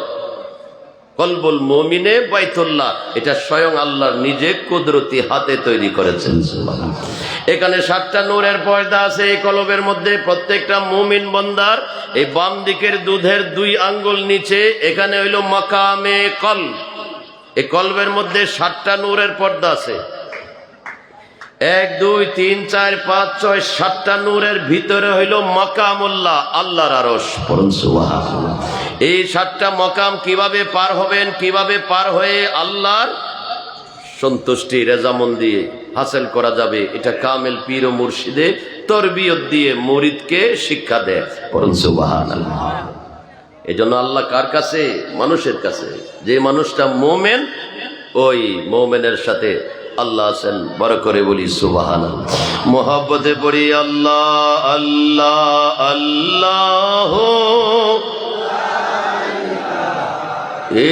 কলবুল মুমিনে বাইতুল্লাহ, এটা স্বয়ং আল্লাহর নিজে কুদরতি হাতে তৈরি করেছেন। এখানে 7টা নূরের পর্দা আছে এই কলবের মধ্যে। প্রত্যেকটা মুমিন বান্দার এই বাম দিকের দুধের 2 আঙ্গুল নিচে এখানে হইল মাকামে কলব। এই কলবের মধ্যে 7টা নূরের পর্দা আছে। 1 2 3 4 5 6 7টা নূরের ভিতরে হইল মাকামুল্লাহ, আল্লাহর আরশ। সুবহানাল্লাহ। এই 7টা মাকাম কিভাবে পার হবেন, কিভাবে পার হয়ে আল্লাহর সন্তুষ্টি রেজামন্দি হাসিল করা যাবে, এটা কামেল পীর ও মুর্শিদে তরবিয়ত দিয়ে মুরিদকে শিক্ষা দেয়। সুবহানাল্লাহ। এজন্য আল্লাহ কার কাছে? মানুষের কাছে। যে মানুষটা মুমিন, ওই মুমিনের সাথে আল্লাহ আছেন। বড় করে বলি সুবহানাল্লাহ। মোহাব্বতে পড়ি আল্লাহ আল্লাহ আল্লাহ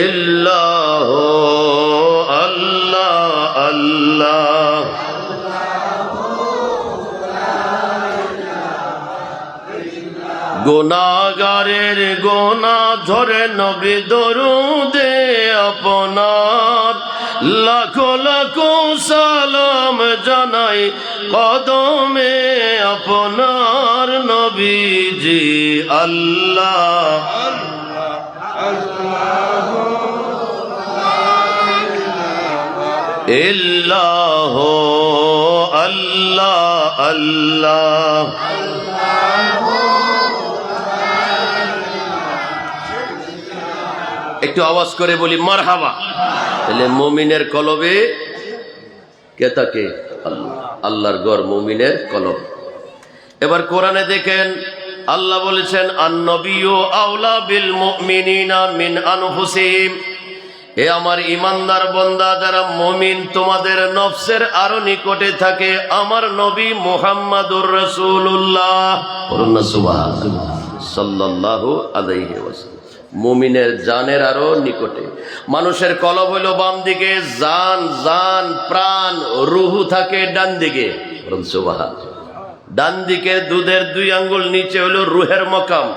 ইল্লাহ আল্লাহ আল্লাহ। গুনাহগারের গোনা ঝরে নবী দরুদে আপনার, লাখো লাখো সালাম জানাই কদমে আপনার নবীজি। আল্লাহ ইল্লাহ আল্লাহ আল্লাহ। একটু আওয়াজ করে বলি মারহাবা। তাহলে মুমিনের কলবে কে থাকে? আল্লাহ, আল্লাহর ঘর মুমিনের কলব। এবার কোরআনে দেখেন আল্লাহ বলেছেন, আন-নবিয়্যু আওলা বিল মুমিনিনা মিন আনফুসিহিম। হে আমার ইমানদার বান্দা যারা মুমিন, তোমাদের নফসের আরো নিকটে থাকে আমার নবী মুহাম্মাদুর রাসূলুল্লাহ সাল্লাল্লাহু আলাইহি ওয়াসাল্লাম। মুমিনের জানের আরো নিকটে। মানুষের কলব হইল বাম দিকে, জান জান প্রাণ রুহু থাকে ডান দিকে। সুবহানাল্লাহ। ডান দিকের দুধের 2 আঙ্গুল নিচে হইল রুহের মকাম,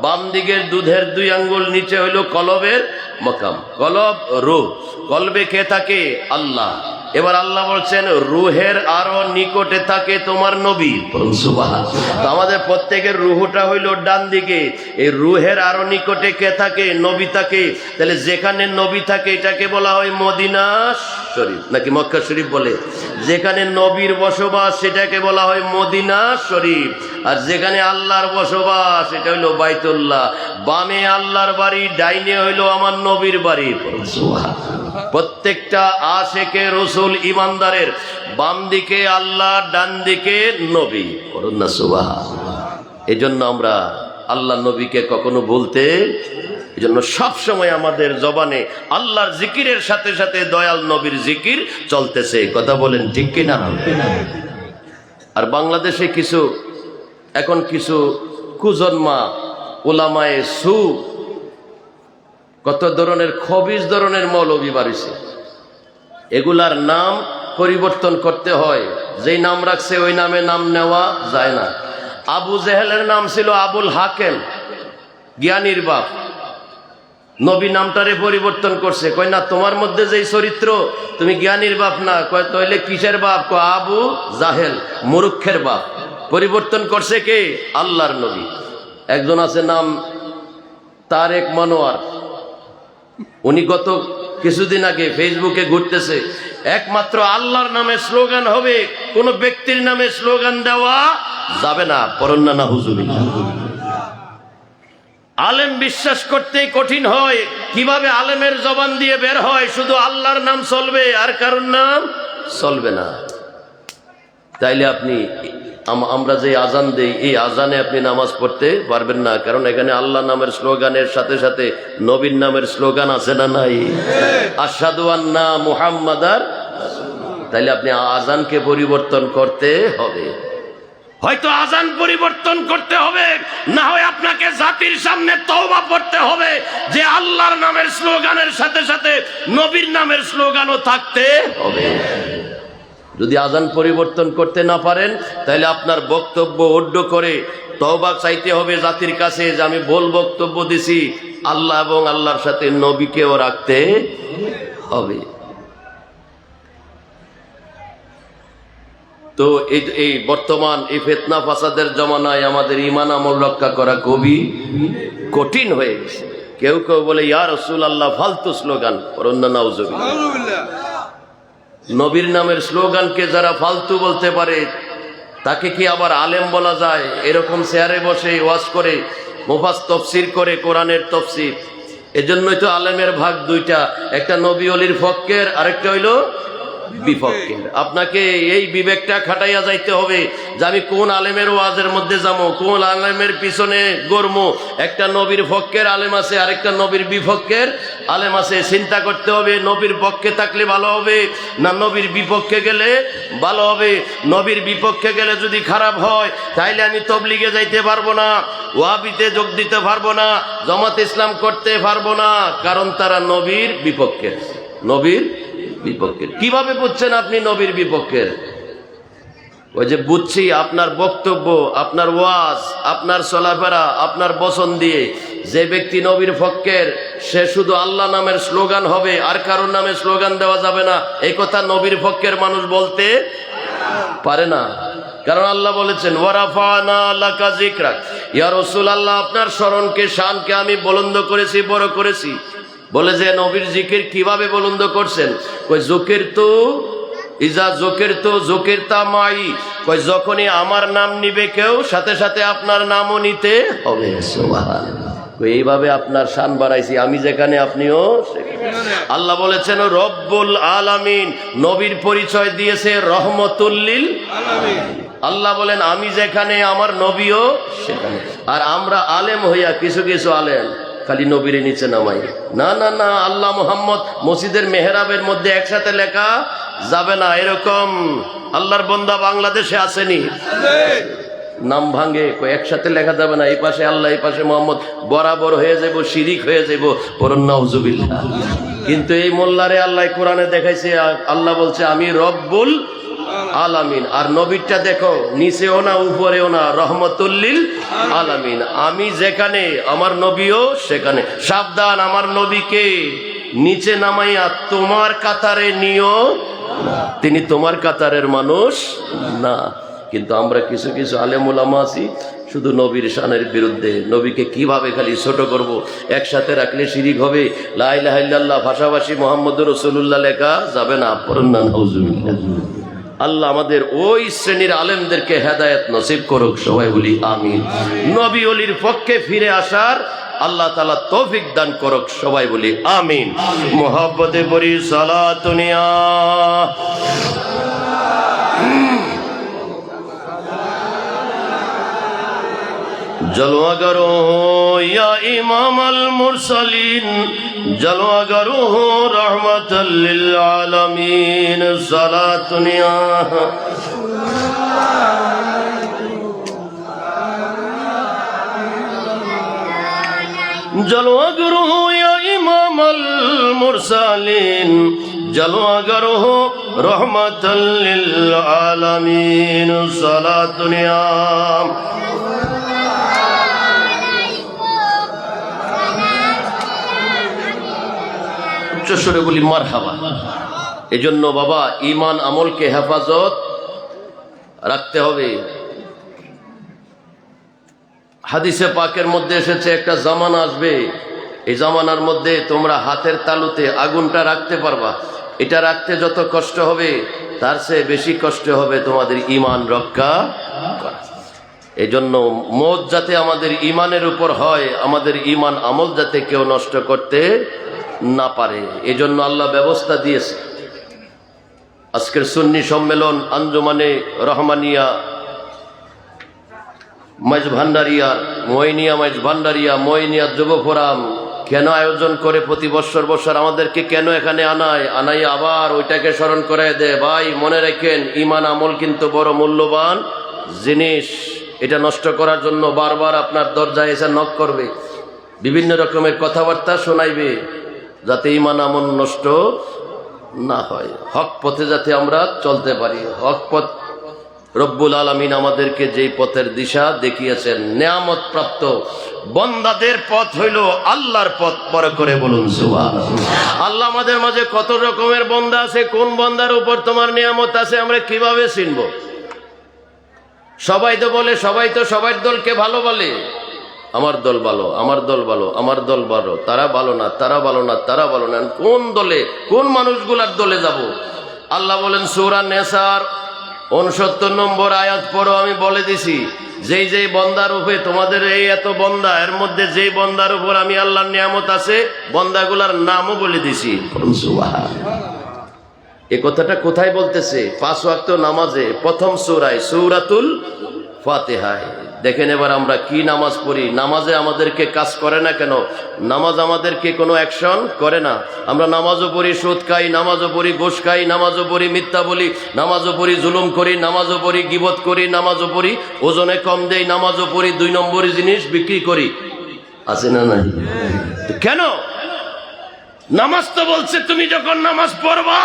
বাম দিকের দুধের 2 আঙ্গুল নিচে হইল কলবের মকাম। কলব রুহ, কলবে কে থাকে? আল্লাহ। এবার আল্লাহ বলছেন রুহের আরো নিকটে থাকে তোমার নবী। সুবহানাল্লাহ। তো আমাদের প্রত্যেকের রুহটা হইল ডান দিকে, এই রুহের আরো নিকটে কে থাকে? নবী থাকে। তাহলে যেখানে নবী থাকে এটাকে বলা হয় মদিনা শরীফ, নাকি মক্কা শরীফ বলে? যেখানে নবীর বসবাস সেটাকে বলা হয় মদিনা শরীফ। আর যেখানে আল্লাহর বসবাস এটা হইল বাইতুল্লাহ। বামে আল্লাহর বাড়ি, ডাইনে হইল আমার নবীর বাড়ি। প্রত্যেকটা আশেকে রসুল ইমানদারের বাম দিকে আল্লাহ, ডান দিকে নবী। সুবহানাল্লাহ। এজন্য আমরা আল্লাহ নবীকে কখনো বলতে, এজন্য সব সময় আমাদের জবানে আল্লাহর জিকিরের সাথে সাথে দয়াল নবীর জিকির চলতেছে। কথা বলেন ঠিক কিনা? আর বাংলাদেশে এখন কিছু কুজন্মা ওলামায়ে সু, কত ধরনের খবিজ ধরনের মৌলবী বাড়িছে। এগুলার নাম পরিবর্তন করতে হয়। যেই নাম রাখছে ওই নামে নাম নেওয়া যায় না। আবু জেহেলের নাম ছিল আবুল হাকেম, জ্ঞানীর বাপ। নবী নামটারে পরিবর্তন করছে, কয় না তোমার মধ্যে যেই চরিত্র, তুমি জ্ঞানীর বাপ না। কয় তাহলে কিসের বাপ? কয় আবু জাহেল, মূর্খের বাপ। পরিবর্তন করছে কে? আল্লাহর নবী। একজন আছে নাম তারেক মনোয়ার, উনি গত কিছুদিন আগে ফেসবুকে ঘুরতেছে, একমাত্র আল্লাহর নামে স্লোগান হবে, কোন ব্যক্তির নামে স্লোগান দেওয়া যাবে না। পড়েন না নাউজুবিল্লাহ। আলেম বিশ্বাস করতেই কঠিন হয়, কিভাবে আলেমের জবান দিয়ে বের হয় শুধু আল্লাহর নাম চলবে আর কারোর নাম চলবে না। তাইলে আপনি আমরা যে আজান দেই, এই আজানে আপনি নামাজ পড়তে পারবেন না, কারণ এখানে আল্লাহ নামের স্লোগানের সাথে সাথে নবীর নামের স্লোগান আছে না নাই? আশহাদু আন্না মুহাম্মাদার। তাইলে আপনি আজানকে পরিবর্তন করতে হবে। হয়তো আজান পরিবর্তন করতে হবে, না হয় আপনাকে জাতির সামনে তওবা পড়তে হবে যে আল্লাহর নামের স্লোগানের সাথে সাথে নবীর নামের স্লোগানও থাকতে হবে। যদি আজান পরিবর্তন করতে না পারেন, তাহলে আপনার বক্তব্য উড্ড করে তওবা চাইতে হবে জাতির কাছে যে আমি ভুল বক্তব্য দিছি, আল্লাহ এবং আল্লাহর সাথে নবীকেও রাখতে হবে। তো এই বর্তমান এই ফিতনা ফাসাদের জমানায় আমাদের ঈমান আমল রক্ষা করা খুবই কঠিন হয়ে গেছে। কেউ কেউ বলে ইয়া রাসূলুল্লাহ ফালতু স্লোগান, পড়ুন না নাউজুবিল্লাহ। নবীর নামের স্লোগানকে যারা ফালতু বলতে পারে তাকে কি আবার আলেম বলা যায়? এরকম চেয়ারে বসে ওয়াজ করে, মুফাস তফসির করে, কোরআনের তফসির। এজন্যই তো আলেমের ভাগ দুইটা, একটা নবী ওলির পক্ষের, আরেকটা হইলো বিপক্ষের। আপনাকে এই বিবেকটা খাটাইয়া যাইতে হবে যে আমি কোন আলেমের ওয়াজের মধ্যে যাবো, কোন আলেমের পিছনে গড়মো। একটা নবীর পক্ষের আলেম আছে, আরেকটা নবীর বিপক্ষের আলেম আছে। চিন্তা করতে হবে নবীর পক্ষে থাকলে ভালো হবে না নবীর বিপক্ষে গেলে ভালো হবে। নবীর বিপক্ষে গেলে যদি খারাপ হয়, তাইলে আমি তবলিগে যাইতে পারবো না, ওয়াহাবিতে যোগ দিতে পারবো না, জামাত ইসলাম করতে পারবো না, কারণ তারা নবীর বিপক্ষের। নবীর বিপক্ষের কিভাবে বুঝছেন আপনি নবীর বিপক্ষের? ওই যে বুঝছি আপনার বক্তব্য, আপনার ওয়াজ, আপনার চলাফেরা, আপনার বচন দিয়ে। যে ব্যক্তি নবীর পক্ষের, সে শুধু আল্লাহ নামের স্লোগান হবে, আর কারোর নামে স্লোগান দেওয়া যাবে না, এই কথা নবীর পক্ষের মানুষ বলতে পারে না। কারণ আল্লাহ বলেছেন ওয়ারাফানা লাকা যিকরাক, ইয়া রাসূলুল্লাহ আপনার স্মরণকে, শানকে আমি বুলন্দ করেছি, বড় করেছি। বলে যে নবীর জিকির কিভাবে বুলন্দ করছেন? কই জুকির তো ইজা জুকির তো জুকিরতা মাই, কই যখনই আমার নাম নিবে কেউ, সাথে সাথে আপনার নামও নিতে হবে। সুবহানাল্লাহ। কই এইভাবে আপনার শান বাড়াইছি, আমি যেখানে আপনিও সেখানে। আল্লাহ বলেছেন রব্বুল আলামিন, নবীর পরিচয় দিয়েছে রহমতুল লিল আলামিন। আল্লাহ বলেন আমি যেখানে আমার নবীও সেখানে। আর আমরা আলেম হইয়া কিছু কিছু আলেম খালি নবীর নিচে নামাই। না না না, আল্লাহ মুহাম্মদ মসজিদের মেহরাবের মধ্যে একসাথে লেখা যাবে না। এরকম আল্লাহর বান্দা বাংলাদেশে আসেনি, নাম ভাঙে একসাথে লেখা যাবে না। এই পাশে আল্লাহ, এই পাশে মোহাম্মদ, বরাবর হয়ে যাব, শিরিক হয়ে যাব, পড়ুন নাউজুবিল্লাহ। কিন্তু এই মোল্লারে আল্লাহ কোরআনে দেখাইছে, আল্লাহ বলছে আমি রব্বুল আলামিন। আর নবীরটা দেখো, নিচেও না উপরেও না, রহমতুল লিল আলামিন। আমি যেখানে আমার নবীও সেখানে। সাবধান, আমার নবীকে নিচে নামাইয়া তোমার কাতারে নিও, তিনি তোমার কাতারের মানুষ না। কিন্তু আমরা কিছু কিছু আলেম উলামা আছি শুধু নবীর শানের বিরুদ্ধে। নবীকে কিভাবে খালি ছোট করব, একসাথে রাখলে শিরিক হবে, লা ইলাহা ইল্লাল্লাহ ভাষাভাষী মুহাম্মদুর রাসূলুল্লাহ লেখা যাবে না। পড়ুন না নাউজুবিল্লাহ। আল্লাহ আমাদের ওই শ্রেণীর আলেমদেরকে হেদায়েত নসিব করুক, সবাই বলি আমিন। নবী ওলির পক্ষে ফিরে আসার আল্লাহ তাআলা তৌফিক দান করুক, সবাই বলি আমিন। মুহাব্বতে পড়ি সালাতুনিয়া। जलवा हो या इमाम अल मुरसलीन, जलवा हो रहमतल लिल आलमीन, सलातुनिया। जलवा हो या इमाम अल मुरसलीन, जलवा हो रहमतल लिल आलमीन, सलातुनिया। সুরে বলি মারহাবা। এজন্য বাবা ঈমান আমলকে হেফাজত রাখতে হবে। হাদিসে পাকের মধ্যে এসেছে একটা জামানা আসবে, এই জামানার মধ্যে তোমরা হাতের তালুতে আগুনটা রাখতে পারবা। এটা রাখতে যত কষ্ট হবে তার চেয়ে বেশি কষ্ট হবে তোমাদের ঈমান রক্ষা করা। এই জন্য মত যাতে আমাদের ঈমানের উপর হয়, আমাদের ঈমান আমল যাতে কেউ নষ্ট করতে না পারে, এই জন্য আল্লাহ ব্যবস্থা দিয়েছে। আজকের সুন্নি সম্মেলন আঞ্জুমানে রহমানিয়া মাইজভান্ডারিয়া মইনিয়া যুব ফোরাম কেন আয়োজন করে প্রতি বছর আমাদেরকে কেন এখানে আনাই আবার ওইটাকে স্মরণ করে দেয়। ভাই মনে রাখেন, ঈমান আমল কিন্তু বড় মূল্যবান জিনিস। এটা নষ্ট করার জন্য বারবার আপনার দরজায় এসে নক করবে, বিভিন্ন রকমের কথাবার্তা শোনাইবে, যাতে ঈমান আমল নষ্ট না হয়, হক পথে যাতে আমরা চলতে পারি। হক পথ রব্বুল আলামিন আমাদেরকে যেই পথের দিশা দেখিয়েছেন, নেয়ামত প্রাপ্ত বন্দাদের পথ হইল আল্লাহর পথ। পরে করে বলুন সুবহানাল্লাহ। আল্লাহ আমাদের মাঝে কত রকমের বন্দা আছে, কোন বন্দার উপর তোমার নিয়ামত আছে আমরা কিভাবে চিনব? সবাই তো বলে, সবাই তো সবার দলকে ভালো বলে, আমার দল ভালো, আমার দল ভালো, আমার দল ভালো, তারা ভালো না, তারা ভালো না, তারা ভালো না। কোন দলে, কোন মানুষগুলার দলে যাব? আল্লাহ বলেন সূরা নেসার 69 নম্বর আয়াত পড়ো, আমি বলে দিছি যেই বন্দার উপরে তোমাদের এই এত বন্দা, এর মধ্যে যেই বন্দার উপর আমি আল্লাহর নিয়ামত আছে, বন্দাগুলার নামও বলে দিছি। এই কথাটা কোথায় বলতেছে? 5 ওয়াক্ত নামাজে, প্রথম সূরায়, সূরাতুল ফাতিহায়। দেখেন এবার আমরা কি নামাজ পড়ি, নামাজে আমাদেরকে কাজ করে না কেন? নামাজ আমাদেরকে কোনো অ্যাকশন করে না। আমরা নামাজও পড়ি সুদ খাই, নামাজও পড়ি ঘুষ খাই, নামাজও পড়ি মিথ্যা বলি, নামাজও পড়ি জুলুম করি, নামাজও পড়ি গীবত করি, নামাজও পড়ি ওজনে কম দেই, নামাজও পড়ি 2 নম্বরী জিনিস বিক্রি করি। আছে না নাই? কেন? নামাজ তো বলছে তুমি যখন নামাজ পড়বা,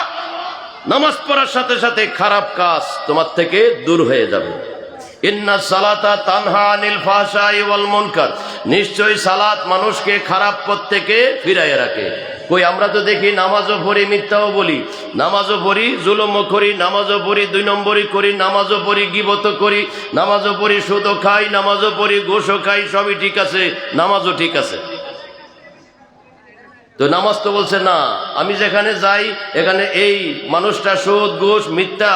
নামাজ পড়ার সাথে সাথে খারাপ কাজ তোমার থেকে দূর হয়ে যাবে। ইন্না সালাতা তানহা আনিল ফাহশাই ওয়াল মুনকার, নিশ্চয়ই সালাত মানুষকে খারাপ পথ থেকে ফিরাইয়ে রাখে। কই আমরা তো দেখি নামাজও পড়ি, মিথ্যাও বলি, নামাজও পড়ি জুলুমও করি, নামাজও পড়ি 2 নম্বরই করি, নামাজও পড়ি গীবত করি, নামাজও পড়ি সুদও খাই, নামাজও পড়ি ঘুষও খাই, সবই ঠিক আছে, নামাজও ঠিক আছে। তো নামাজ তো বলছে না, আমি যেখানে যাই এখানে এই মানুষটা সুদ ঘুষ মিথ্যা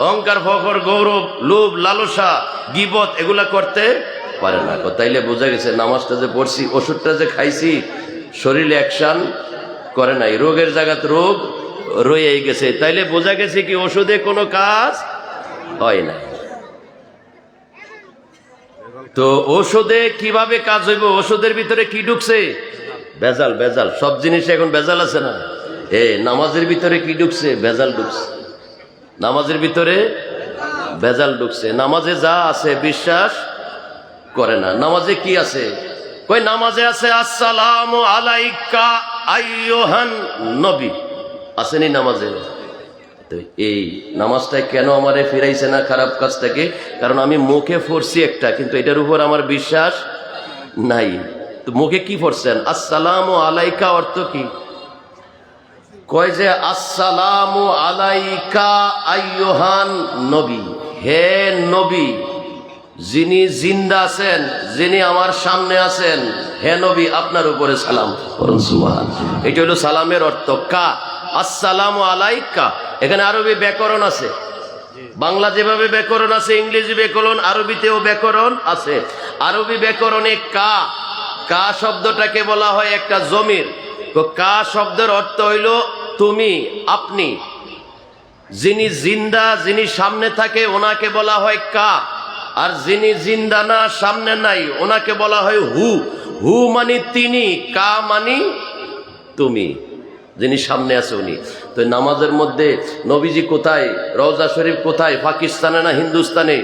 অহংকার ফখর গৌরব লোভ লালসা গীবত এগুলা করতে পারে না। তাইলে বোঝা গেছে নামাজটা যে পড়ছি, ওষুধটা যে খাইছি শরীরে অ্যাকশন করে নাই, রোগের জায়গাতে রোগ রয়ে গেছে। তাইলে বোঝা গেছে কি ওষুধে কোনো কাজ হয় না। তো ওষুধে কিভাবে কাজ হইব? ওষুধের ভিতরে কি ঢুকছে? ভেজাল। ভেজাল সব জিনিসে এখন ভেজাল আছে না? নামাজের ভিতরে কি ঢুকছে? ভেজাল ঢুকছে। নামাজের ভিতরে ভেজাল ঢুকছে। নামাজে যা আছে বিশ্বাস করে না। নামাজে কি আছে? কই নামাজে আছে আসসালামু আলাইকা আইয়ুহান নবী, আসেনি নামাজে? তো এই নামাজটাই কেন আমারে ফিরাইছে না খারাপ কাজ থেকে? কারণ আমি মুখে পড়ছি একটা, কিন্তু এটার উপর আমার বিশ্বাস নাই। তো মুখে কি পড়ছেন? আসসালামু আলাইকা অর্থ কি? কয় যে আসসালামু আলাইকা আইয়ুহান নবী, হে নবী, যিনি জিন্দা আছেন, যিনি আমার সামনে আছেন, হে নবী আপনার উপরে সালাম। সুবহানাল্লাহ। এটা হলো সালামের অর্থ। কা আসসালামু আলাইকা। এখানে আরবি ব্যাকরণ আছে, বাংলা যেভাবে ব্যাকরণ আছে ইংরেজি ব্যাকরণ, আরবিতেও ব্যাকরণ আছে। আরবি ব্যাকরণে কা কা শব্দটাকে বলা হয় একটা জমির। তো কা শব্দের অর্থ হইল তুমি, আপনি। যিনি জিন্দা, যিনি সামনে থাকে ওনাকে বলা হয় কা, আর যিনি জিন্দা না সামনে নাই ওনাকে বলা হয় হু। হু মানে তিনি, কা মানে তুমি, যিনি সামনে আছে উনি। তো নামাজের মধ্যে নবীজি কোথায়, রওজা শরীফ কোথায়, পাকিস্তানে না হিন্দুস্তানে?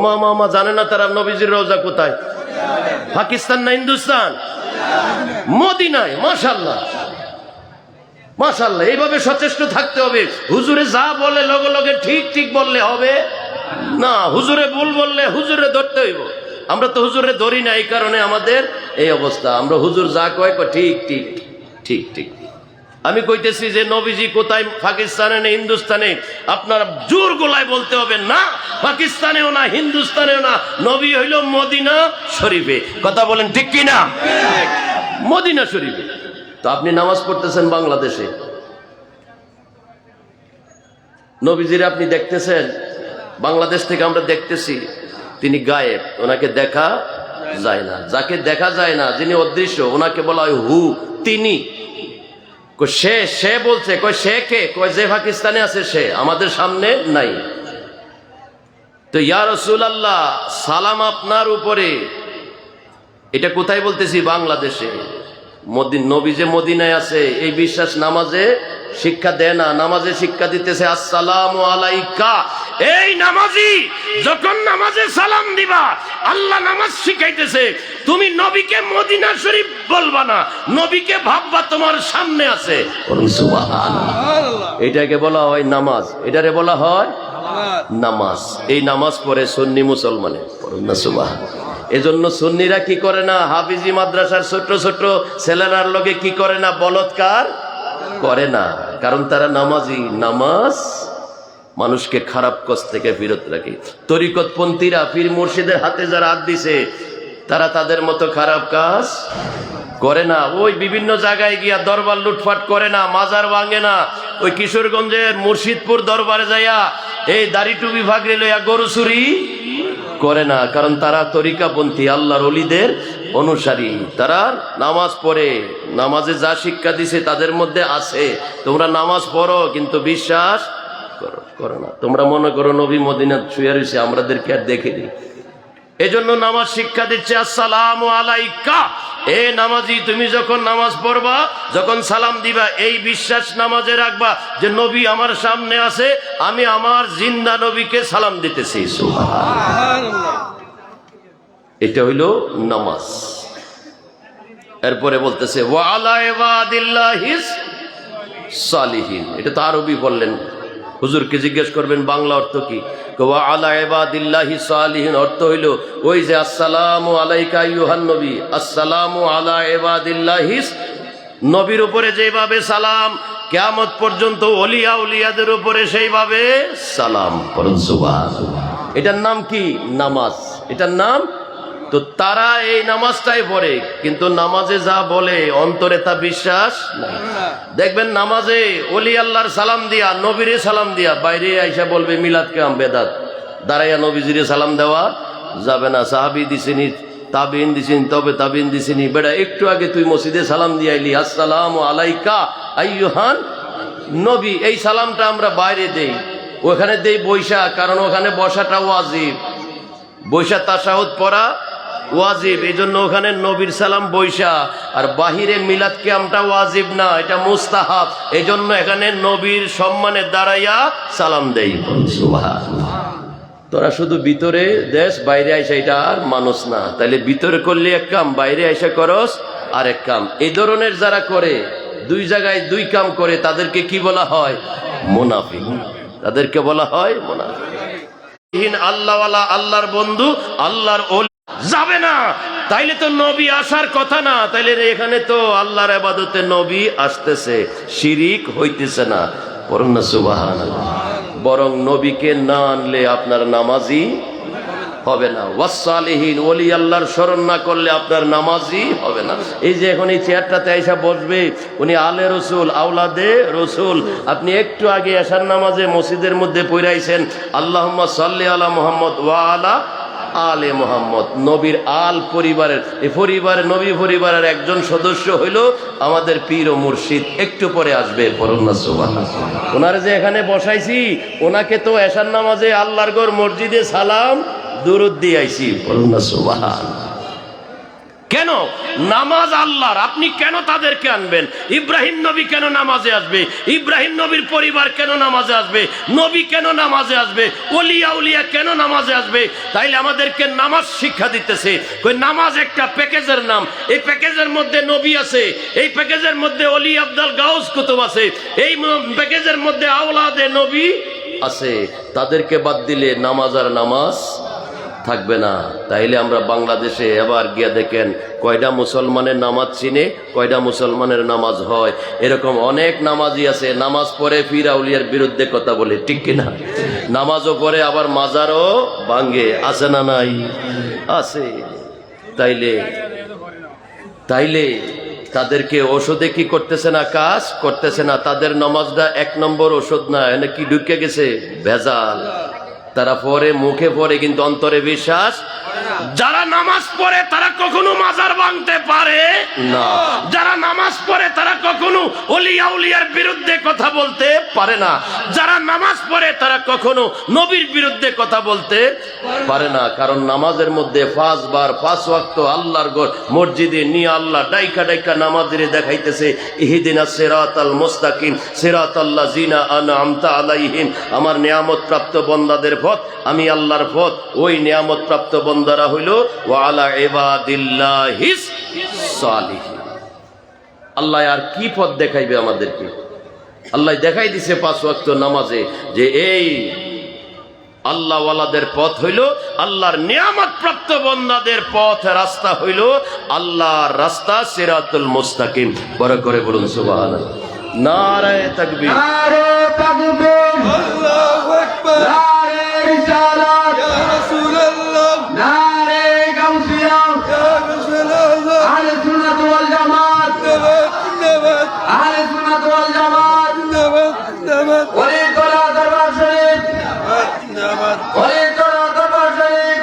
মামা জানে না তারা নবীজির রওজা কোথায়? পাকিস্তান না হিন্দুস্তান? মদিনায়। মাশাআল্লাহ মাশাআল্লাহ। এইভাবে সচেষ্ট থাকতে হবে। হুজুরে যা বলে লগে লগে ঠিক ঠিক বললে হবে না, হুজুরে ভুল বললে হুজুরে ধরতে হইব। আমরা তো হুজুরে ধরি না, এই কারণে আমাদের এই অবস্থা। আমরা হুজুর যা কয় ঠিক ঠিক ঠিক ঠিক। আমি কইতেছি যে নবীজি কোথায়, পাকিস্তানে না হিন্দুস্তানে? আপনার জোর গলায় বলতে হবে না পাকিস্তানেও না হিন্দুস্তানেও না, নবী হইল মদিনা শরীফে। কথা বলেন ঠিক কি না? মদিনা শরীফে। তো আপনি নামাজ পড়তেছেন বাংলাদেশে, নবীজির আপনি দেখতেছেন, বাংলাদেশ থেকে আমরা দেখতেছি তিনি গায়েব, ওনাকে দেখা যায় না। যাকে দেখা যায় না, যিনি অদৃশ্য, ওনাকে বলা হয় হু, তিনি। সে বলছে, কই সে কে? কই যে পাকিস্তানে আছে সে, আমাদের সামনে নাই। তো ইয়া রাসূলুল্লাহ, সালাম আপনার উপরে। এটা কোথায় বলতেছি? বাংলাদেশে। নবী যে মদিনায় আছে এই বিশ্বাস নামাজে শিক্ষা দেয় না, নামাজে শিক্ষা দিতেছে আসসালামু আলাইকা। এই নামাজি যখন নামাজে সালাম দিবা, আল্লাহ নামাজ শিখাইতেছে তুমি নবীকে মদিনা শরীফ বলবা না, নবীকে ভাববা তোমার সামনে আছে। সুবহানাল্লাহ। এটাকে বলা হয় নামাজ, এটারে বলা হয় নামাজ। এই নামাজ পড়ে সুন্নি মুসলমানে, পড়ুন না সুবহানাল্লাহ। এজন্য সুন্নিরা কি করে না, হাফিজি মাদ্রাসার ছোট ছোট ছেলেরার লগে কি করে না, বলৎকার করে না, কারণ তারা নামাজি। নামাজ মানুষকে খারাপ কাজ থেকে ফিরত রাখে। তরিকতপন্থীরা পীর মুর্শিদের হাতে যারা হাত দিছে, তারা তাদের মতো খারাপ কাজ করে না। ওই বিভিন্ন জায়গায় গিয়া দরবার লুটপাট করে না, মাজার ভাঙে না। ওই কিশোরগঞ্জের মুর্শিদপুর দরবারে যাইয়া এই দাড়ি টুপি ভাগরে লইয়া গরু চুরি করে না, কারণ তারা তরিকাপন্থী, আল্লাহর ওলিদের অনুসারী। তারা নামাজ পড়ে, নামাজে যা শিক্ষা দিছে তাদের মধ্যে আছে। তোমরা নামাজ পড়ো কিন্তু বিশ্বাস করো না। তোমরা মনে করো নবী মদিনা শুয়ে রয়েছে, আমাদেরকে আর দেখে দিই। এজন্য নামাজ শিক্ষা দিচ্ছে আসসালামু আলাইকা। এ নামাজি, তুমি যখন নামাজ পড়বা, যখন সালাম দিবা, এই বিশ্বাস নামাজে রাখবা যে নবী আমার সামনে আছে, আমি আমার জিন্দা নবীকে সালাম দিতেছি। সুবহানাল্লাহ। এটা হইল নামাজ। এরপরে বলতেছে ওয়া আলা ইবাদিল্লাহিস সালিহিন। এটা তো আরবি বললেন, হুজুরকে জিজ্ঞেস করবেন বাংলা অর্থ কি। ওয়া আলা ইবাদিল্লাহি সালিহিন অর্থ হইল ওই যে আসসালামু আলাইকা আইয়ুহান নবী, আসসালামু আলা ইবাদিল্লাহিস, নবীর উপরে যেভাবে সালাম, কিয়ামত পর্যন্ত ওলিয়া উলিয়াদের উপরে সেইভাবে সালাম। পড়ুন সুবহানাল্লাহ। এটার নাম কি? নামাজ। এটার নাম। তো তারা এই নামাজটাই পড়ে, কিন্তু নামাজে যা বলে অন্তরে তা বিশ্বাস নাই। দেখবেন নামাজে ওলি আল্লাহর সালাম দিয়া, নবীরে সালাম দিয়া, বাইরে আইসা বলবে মিলাদ কিয়াম বেদাত, দাঁড়াইয়া নবীজিরে সালাম দেওয়া যাবে না। সাহাবী দিছিনি, তাবিন দিছিনি, তবে তাবিন দিছিনি। বেটা একটু আগে তুই মসজিদে সালাম দিয়ে আইলি, আসসালামু আলাইকা আইয়ুহান নবী। এই সালামটা আমরা বাইরে দেই, ওখানে দেই বৈশা, কারণ ওখানে বসাটা ওয়াজিব, বৈশা তাশাহুদ পড়া ওয়াজিব। এই জন্য ওখানে নবীর সালাম বৈশা, আর বাহিরে মিলাদ কিয়ামটা ওয়াজিব না, এটা মুস্তাহাব। এই জন্য এখানে নবীর সম্মানে দাঁড়াইয়া সালাম দেই। সুবহানাল্লাহ। তোরা শুধু ভিতরে দেশ, বাইরে আইসা এটা আর মানুষ না। তাইলে ভিতরে করলে এক কাম, বাইরে আইসা করস আর এক কাম। এই ধরনের যারা করে, দুই জায়গায় দুই কাম করে, তাদেরকে কি বলা হয়? মুনাফিক। তাদেরকে বলা হয় মুনাফিক। আল্লাহওয়ালা, আল্লাহর বন্ধু, আল্লাহর ওলি যাবে না, তাইলে তো নবী আসার কথা না। তাইলে এখানে তো আল্লাহর ইবাদতে নবী আসতেছে, শিরিক হইতেছে না। পড়ুন না সুবহানাল্লাহ। বরং নবীকে না আনলে আপনার নামাজি হবে না। ওয়াসসালিহিন, ওলি আল্লাহর স্মরণ না করলে আপনার নামাজি হবে না। এই যে এখন এই চেয়ারটাতে এসে বসবে, উনি আলে রসুল, আওলাদে রসুল। আপনি একটু আগে এশার নামাজে মসজিদের মধ্যে পড়াইছেন আল্লাহুম্মা সাল্লি আলা মুহাম্মদ ওয়া আলা আলে মুহাম্মদ। নবীর আল পরিবারের, এই পরিবারের, নবী পরিবারের একজন সদস্য হইল আমাদের পীর ও মুর্শিদ। একটু পরে আসবে, পড়ুন না সুবহানাল্লাহ। ওনারে যে এখানে বসাইছি, ওনাকে তো এশার নামাজে আল্লাহর ঘর মসজিদে সালাম দুরূদ দিয়ে আইছি। পড়ুন না সুবহানাল্লাহ। কেন? নামাজ আল্লাহর, আপনি কেন তাদেরকে আনবেন? ইব্রাহিম নবী কেন নামাজে আসবে? ইব্রাহিম নবীর পরিবার কেন নামাজে আসবে? নবী কেন নামাজে আসবে? ওলিয়া উলিয়া কেন নামাজে আসবে? তাইলে আমাদেরকে নামাজ শিক্ষা দিতেছে। কই নামাজ একটা প্যাকেজের নাম, এই প্যাকেজের মধ্যে নবী আছে, এই প্যাকেজের মধ্যে ওলি আব্দাল গাউস কুতুব আছে, এই প্যাকেজের মধ্যে আওলাদে নবী আছে। তাদেরকে বাদ দিলে নামাজ আর নামাজ থাকবে না। তাইলে আমরা বাংলাদেশে এবার গিয়া দেখেন কয়টা মুসলমানের নামাজ চিনে, কয়টা মুসলমানের নামাজ হয়। এরকম অনেক নামাজি আছে, নামাজ পড়ে পীর আউলিয়ার বিরুদ্ধে কথা বলে, ঠিক কিনা? নামাজও পড়ে আবার মাজারও ভাঙ্গে, আছে না নাই? আছে। তাইলে তাদেরকে ওষুধে কি করতেছে না, কাজ করতেছে না। তাদের নামাজটা 1 নম্বর ওষুধ না, এনে কি ঢুকে গেছে? ভেজাল। তারা পড়ে, মুখে পড়ে, কিন্তু অন্তরে বিশ্বাস। যারা নামাজ পড়ে তারা কখনো মাজার ভাঙতে পারে না। যারা নামাজ পড়ে তারা কখনো ওলি আউলিয়ার বিরুদ্ধে কথা বলতে পারে না। যারা নামাজ পড়ে তারা কখনো নবীর বিরুদ্ধে কথা বলতে পারে না। কারণ নামাজের মধ্যে 5 বার 5 ওয়াক্ত আল্লাহর ঘর মসজিদে নিয়ে আল্লাহ ডাইকা ডাইকা নামাজের দেখাইতেছে, ইহদিনাস সিরাতাল মুস্তাকিম সিরাতাল্লাযিনা আনআমতা আলাইহিম। আমার নিয়ামত প্রাপ্ত বান্দাদের পথ, আমি আল্লাহর পথ। ওই নিয়ামত প্রাপ্ত বান্দারা হইল ওয়া আলা ইবাদিল্লাহিস সালিহিন। আল্লাহ আর কি পথ দেখাইবে আমাদেরকে? আল্লাহ দেখাই দিছে 5 ওয়াক্ত নামাজে যে এই আল্লাহ ওয়ালাদের পথ হইল, আল্লাহর নিয়ামত প্রাপ্ত বান্দাদের পথ, রাস্তা হইল আল্লাহর রাস্তা সিরাতুল মুস্তাকিম। বড় করে বলুন সুবহানাল্লাহ। নারায়ে তাকবীর, নারে তাকবীর, আল্লাহু আকবার, নারে রিসালাত, ইয়া রাসূলুল্লাহ, নারে গাউসিয়া, ইয়া রাসূলুল্লাহ, আহলে সুন্নাত ওয়াল জামাত, জিন্দাবাদ, আহলে সুন্নাত ওয়াল জামাত, জিন্দাবাদ, ওলিতলা দরবার শরীফ, জিন্দাবাদ, ওলিতলা দরবার শরীফ,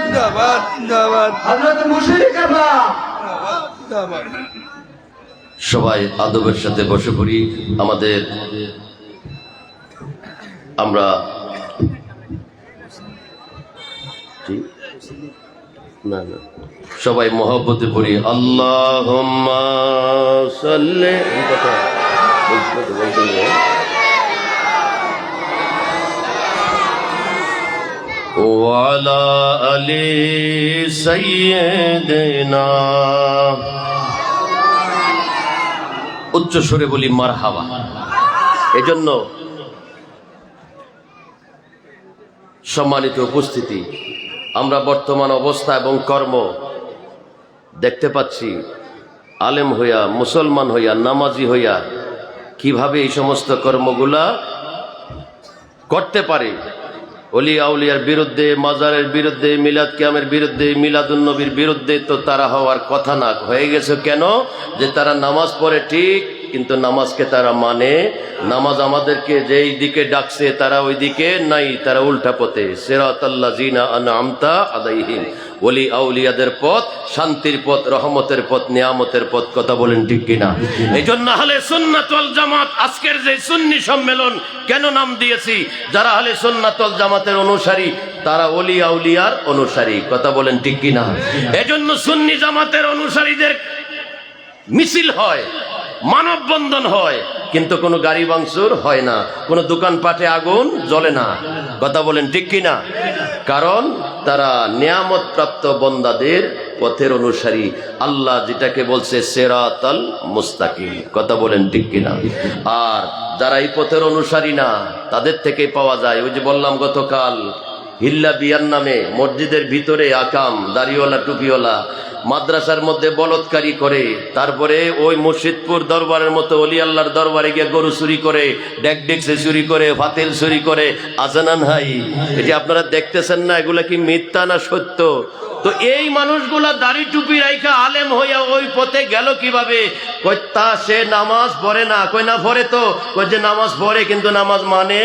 জিন্দাবাদ, হযরত মুশরিক কাবা। জিন্দাবাদ। সবাই আদবের সাথে বসে পড়ি। আমরা সবাই মহব্বতে পড়ি। আল্লাহুম্মা সাল্লি ওয়ালা আলি সাইয়্যিদিনা। উচ্চ সুরে বলি মারহাবা। এজন্য সম্মানিত উপস্থিতি, আমরা বর্তমান অবস্থা এবং কর্ম দেখতে পাচ্ছি, আলেম হইয়া, মুসলমান হইয়া, নামাজি হইয়া কিভাবে এই সমস্ত কর্মগুলা করতে পারে। ওলি আউলিয়ার বিরুদ্ধে, মাজারের বিরুদ্ধে, মিলাদ কিয়ামের বিরুদ্ধে, মিলাদুন নবীর বিরুদ্ধে তো তারা হওয়ার কথা না। হয়ে গেছে কেন? যে তারা নামাজ পড়ে ঠিক, কিন্তু নামাজকে তারা মানে। নামাজ আমাদেরকে যেই দিকে ডাকছে তারা ওই দিকে নাই, তারা উল্টা পথে। সিরাতাল্লাযিনা আনআমতা আলাইহিম, ওলি আউলিয়াদের পথ, শান্তির পথ, রহমতের পথ, নিয়ামতের পথ। কথা বলেন ঠিক কিনা? এই জন্য আহলে সুন্নাত ওয়াল জামাত আজকের যে সুন্নি সম্মেলন কেন নাম দিয়েছি? যারা আহলে সুন্নাত ওয়াল জামাতের অনুসারী তারা ওলি আউলিয়ার অনুসারী। কথা বলেন ঠিক কিনা? এজন্য সুন্নি জামাতের অনুসারীদের মিছিল হয়, মানববন্ধন হয়, কিন্তু কোনো গাড়ি ভাঙচুর হয় না, কোনো দোকানপাটে আগুন জ্বলে না। কথা বলেন ঠিক কিনা? কারণ তারা নিয়ামত প্রাপ্ত বান্দাদের পথের অনুসারী। আল্লাহ যেটাকে বলছে সিরাতাল মুস্তাকিম। কথা বলেন ঠিক কিনা? আর যারা এই পথের অনুসারী না, তাদের থেকে পাওয়া যায়, ওই যে বললাম গতকাল, হিল্লা বিয়ার নামে মসজিদের ভিতরে আকাম, দাড়িওয়ালা, টুপিওয়ালা, মাদ্রাসার মধ্যে বলৎকারী করে, তারপরে ওই মুর্শিদপুর দরবারের মতো অলি আল্লাহর দরবারে গিয়ে গরু চুরি করে, ডেকডেক্সে চুরি করে, ফাতিল চুরি করে। আজানান হাই, এটি আপনারা দেখতেছেন না? এগুলা কি মিথ্যা না সত্য? তো এই মানুষগুলা দাড়ি টুপি রাইখা আলেম হইয়া ওই পথে গেল কিভাবে? কই তা সে নামাজ পড়ে না। কই না পড়ে তো? কই যে নামাজ পড়ে, কিন্তু নামাজ মানে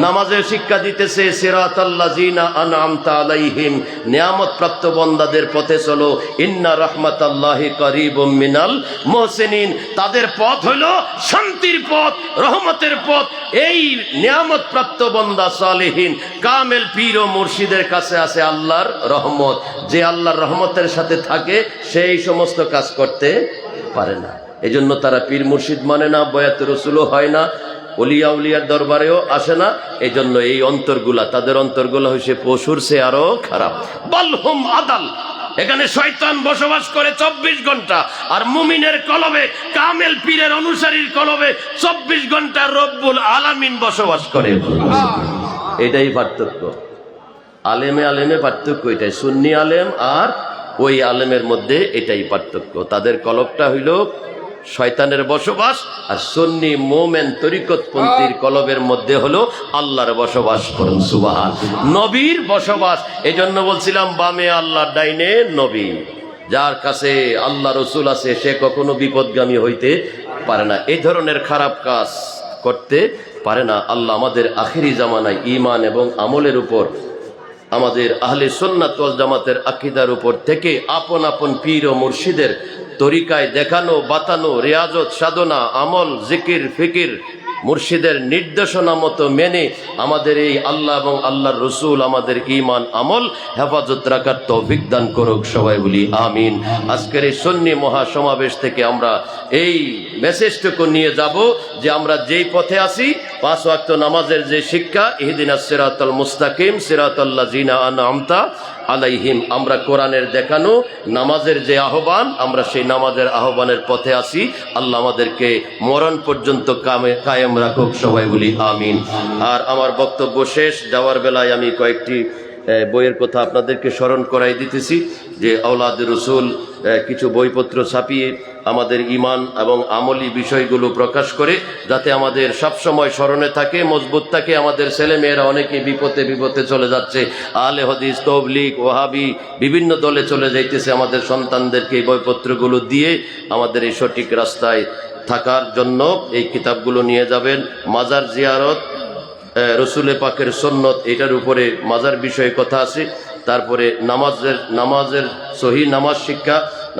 নামাজের শিক্ষা দিতেছে সিরাতাল্লাযিনা আনআমতা আলাইহিম, নিয়ামত প্রাপ্ত বান্দাদের পথে চলো। ইন্না রাহমাতাল্লাহি কারীবুম মিনাল মুহসিনিন, তাদের পথ হইল শান্তির পথ, রহমতের পথ। এই নিয়ামত প্রাপ্ত বান্দা সালেহিন কামেল পীর ও মুর্শিদের কাছে আছে আল্লাহর রহমত। যে আল্লাহর রহমতের সাথে থাকে সেই সমস্ত কাজ করতে পারে না। এজন্য তারা পীর মুর্শিদ মানে না, বয়াত রসুলও হয় না, ওলিয়া উলিয়ার দরবারেও আসে না। এই জন্য এই অন্তরগুলা, তাদের অন্তরগুলা হয়েছে পশুর চেয়ে আরো খারাপ। বালহুম আদাল, এখানে শয়তান বসবাস করে 24 ঘন্টা, আর মুমিনের কলবে, কামেল পীরের অনুসারীর কলবে 24 ঘন্টা রব্বুল আলামিন বসবাস করে। এটাই পার্থক্য। আলেমে আলেমে পার্থক্য এটাই, সুন্নি আলেম আর ওই আলেমের মধ্যে এটাই পার্থক্য। তাদের কলবটা হইল শয়তানের বসবাস, আর সুন্নি মোমেন তরিকতপন্থীর কলবের মধ্যে হলো আল্লাহর বসবাস। করুন সুবহান। নবীর বসবাস। এই জন্য বলছিলাম বামে আল্লাহ, ডাইনে নবী। যার কাছে আল্লাহ রসুল আছে সে কখনো বিপদগামী হইতে পারে না, এই ধরনের খারাপ কাজ করতে পারে না। আল্লাহ আমাদের আখিরি জামানায় ঈমান এবং আমলের উপর, আমাদের আহলে সুন্নাত ওয়াল জামাতের আকীদার উপর থেকে আপন আপন পীর ও মুর্শিদের তরিকায় দেখানো বাতানো রিয়াজত সাধনা আমল জিকির ফিকির মুর্শিদের নির্দেশনা মতো মেনে আমাদের এই আল্লাহ এবং আল্লাহর রসুল আমাদের ঈমান আমল হেফাজত রাখার তৌফিক দান করুক। সবাই বলি আমিন। আজকের এই সুন্নি মহাসমাবেশ থেকে আমরা এই মেসেজটুকু নিয়ে যাব যে আমরা যেই পথে আছি, 5 ওয়াক্ত নামাজের যে শিক্ষা, ইহদিনাস সিরাতাল মুস্তাকিম সিরাতাল্লাযিনা আনআমতা আলাইহিম, আমরা কোরআনের দেখানো নামাজের যে আহ্বান, আমরা সেই নামাজের আহ্বানের পথে আছি। আল্লাহ আমাদেরকে মরণ পর্যন্ত কায়েম রাখুক। সবাই বলি আমিন। আর আমার বক্তব্য শেষ, যাওয়ার বেলায় আমি কয়েকটি বইয়ের কথা আপনাদেরকে স্মরণ করাই দিতেছি যে আওলাদে রসুল কিছু বইপত্র ছাপিয়ে আমাদের ঈমান এবং আমলি বিষয়গুলো প্রকাশ করে, যাতে আমাদের সবসময় স্মরণে থাকে, মজবুত থাকে। আমাদের ছেলেমেয়েরা অনেকে বিপদে চলে যাচ্ছে, আহলে হাদিস তাবলীগ ওয়াহাবি বিভিন্ন দলে চলে যাইতেছে। আমাদের সন্তানদেরকে এই বইপত্রগুলো দিয়ে আমাদের এই সঠিক রাস্তায় থাকার জন্য এই কিতাবগুলো নিয়ে যাবেন। মাজার জিয়ারত, রসুলে পাকের সুন্নত, এটার উপরে মাজার বিষয়ে কথা আছে। তারপরে নামাজের সহি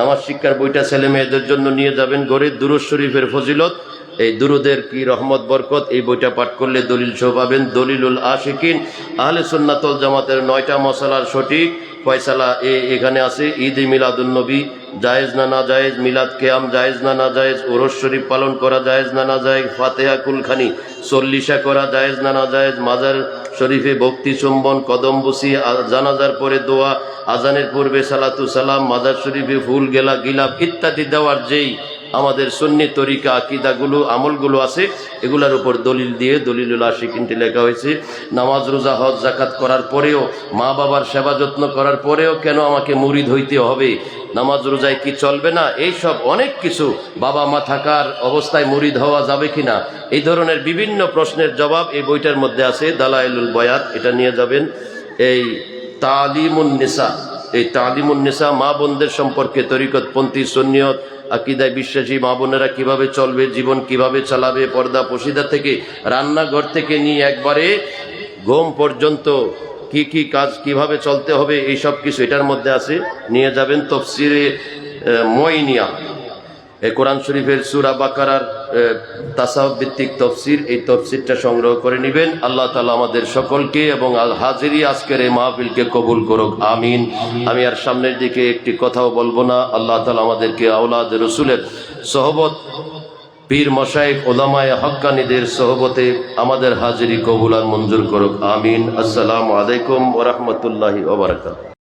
নামাজ শিক্ষার বইটা ছেলে মেয়েদের জন্য নিয়ে যাবেন। ঘরে দুরূদ শরীফের ফজিলত, এই দুরুদের কি রহমত বরকত, এই বইটা পাঠ করলে দলিল সহ পাবেন। দলিলুল আশিকিন, আহলে সুন্নাত ওয়াল জামাতের 9টা মশালার সঠিক ফয়সালা এখানে আছে। ঈদ মিলাদুন নবী জায়েজ না না জায়েজ, মিলাদ কিয়াম জায়েজ না না জায়েজ, উরুস শরীফ পালন করা জায়েজ না না জায়েজ, ফাতিহা কুলখানি 40 করা জায়েজ না না জায়েজ, মাজার শরীফে ভক্তি চুম্বন, কদম বুসি, জানাজার পরে দোয়া, আজানের পূর্বে সালাতু সালাম, মাজার শরীফে ফুল গেলা গিলাপ ইত্যাদি দেওয়ার যেই আমাদের সুন্নি তরিকা আকীদাগুলো আমলগুলো আছে, এগুলার উপর দলিল দিয়ে দলিলুল আশিকিনটি লেখা হয়েছে। নামাজ রোজা হজ যাকাত করার পরেও, মা বাবার সেবা যত্ন করার পরেও কেন আমাকে মুরিদ হইতে হবে, নামাজ রোজায় কি চলবে না, এই সব অনেক কিছু, বাবা মা থাকার অবস্থায় মুরিদ হওয়া যাবে কিনা, এই ধরনের বিভিন্ন প্রশ্নের জবাব এই বইটার মধ্যে আছে। দালাইলুল বায়াত, এটা নিয়ে যাবেন। এই তালিমুন নিসা, এই তালিমুন নিসা মা বোনদের সম্পর্কে, তরিকতপন্থী সুন্নিয়ত আকীদায় বিশ্বাসী মা বোনেরা কিভাবে চলবে, জীবন কিভাবে চালাবে, পর্দা পশিদা থেকে রান্নাঘর থেকে নিয়ে একবারে ঘুম পর্যন্ত কি কি কাজ কিভাবে চলতে হবে, এই সব কিছু এটার মধ্যে আছে, নিয়ে যাবেন। তফসিরে মুঈনিয়া, কোরআন শরীফের সূরা বাকারার তাসাউফ ভিত্তিক তফসির, এই তফসিরটা সংগ্রহ করে নেবেন। আল্লাহ তাআলা আমাদের সকলকে এবং হাজিরি আজকের এই মাহফিলকে কবুল করুক, আমিন। আমি আর সামনের দিকে একটি কথাও বলবো না। আল্লাহ তাআলা আমাদেরকে আওলাদ রসুলের সহবত, পীর মশায়েখ ওলামায়ে হক্কানীদের সহবতে আমাদের হাজিরি কবুল আর মঞ্জুর করুক, আমিন। আসসালামু আলাইকুম ওয়া রাহমাতুল্লাহি ওয়া বারাকাতুহু।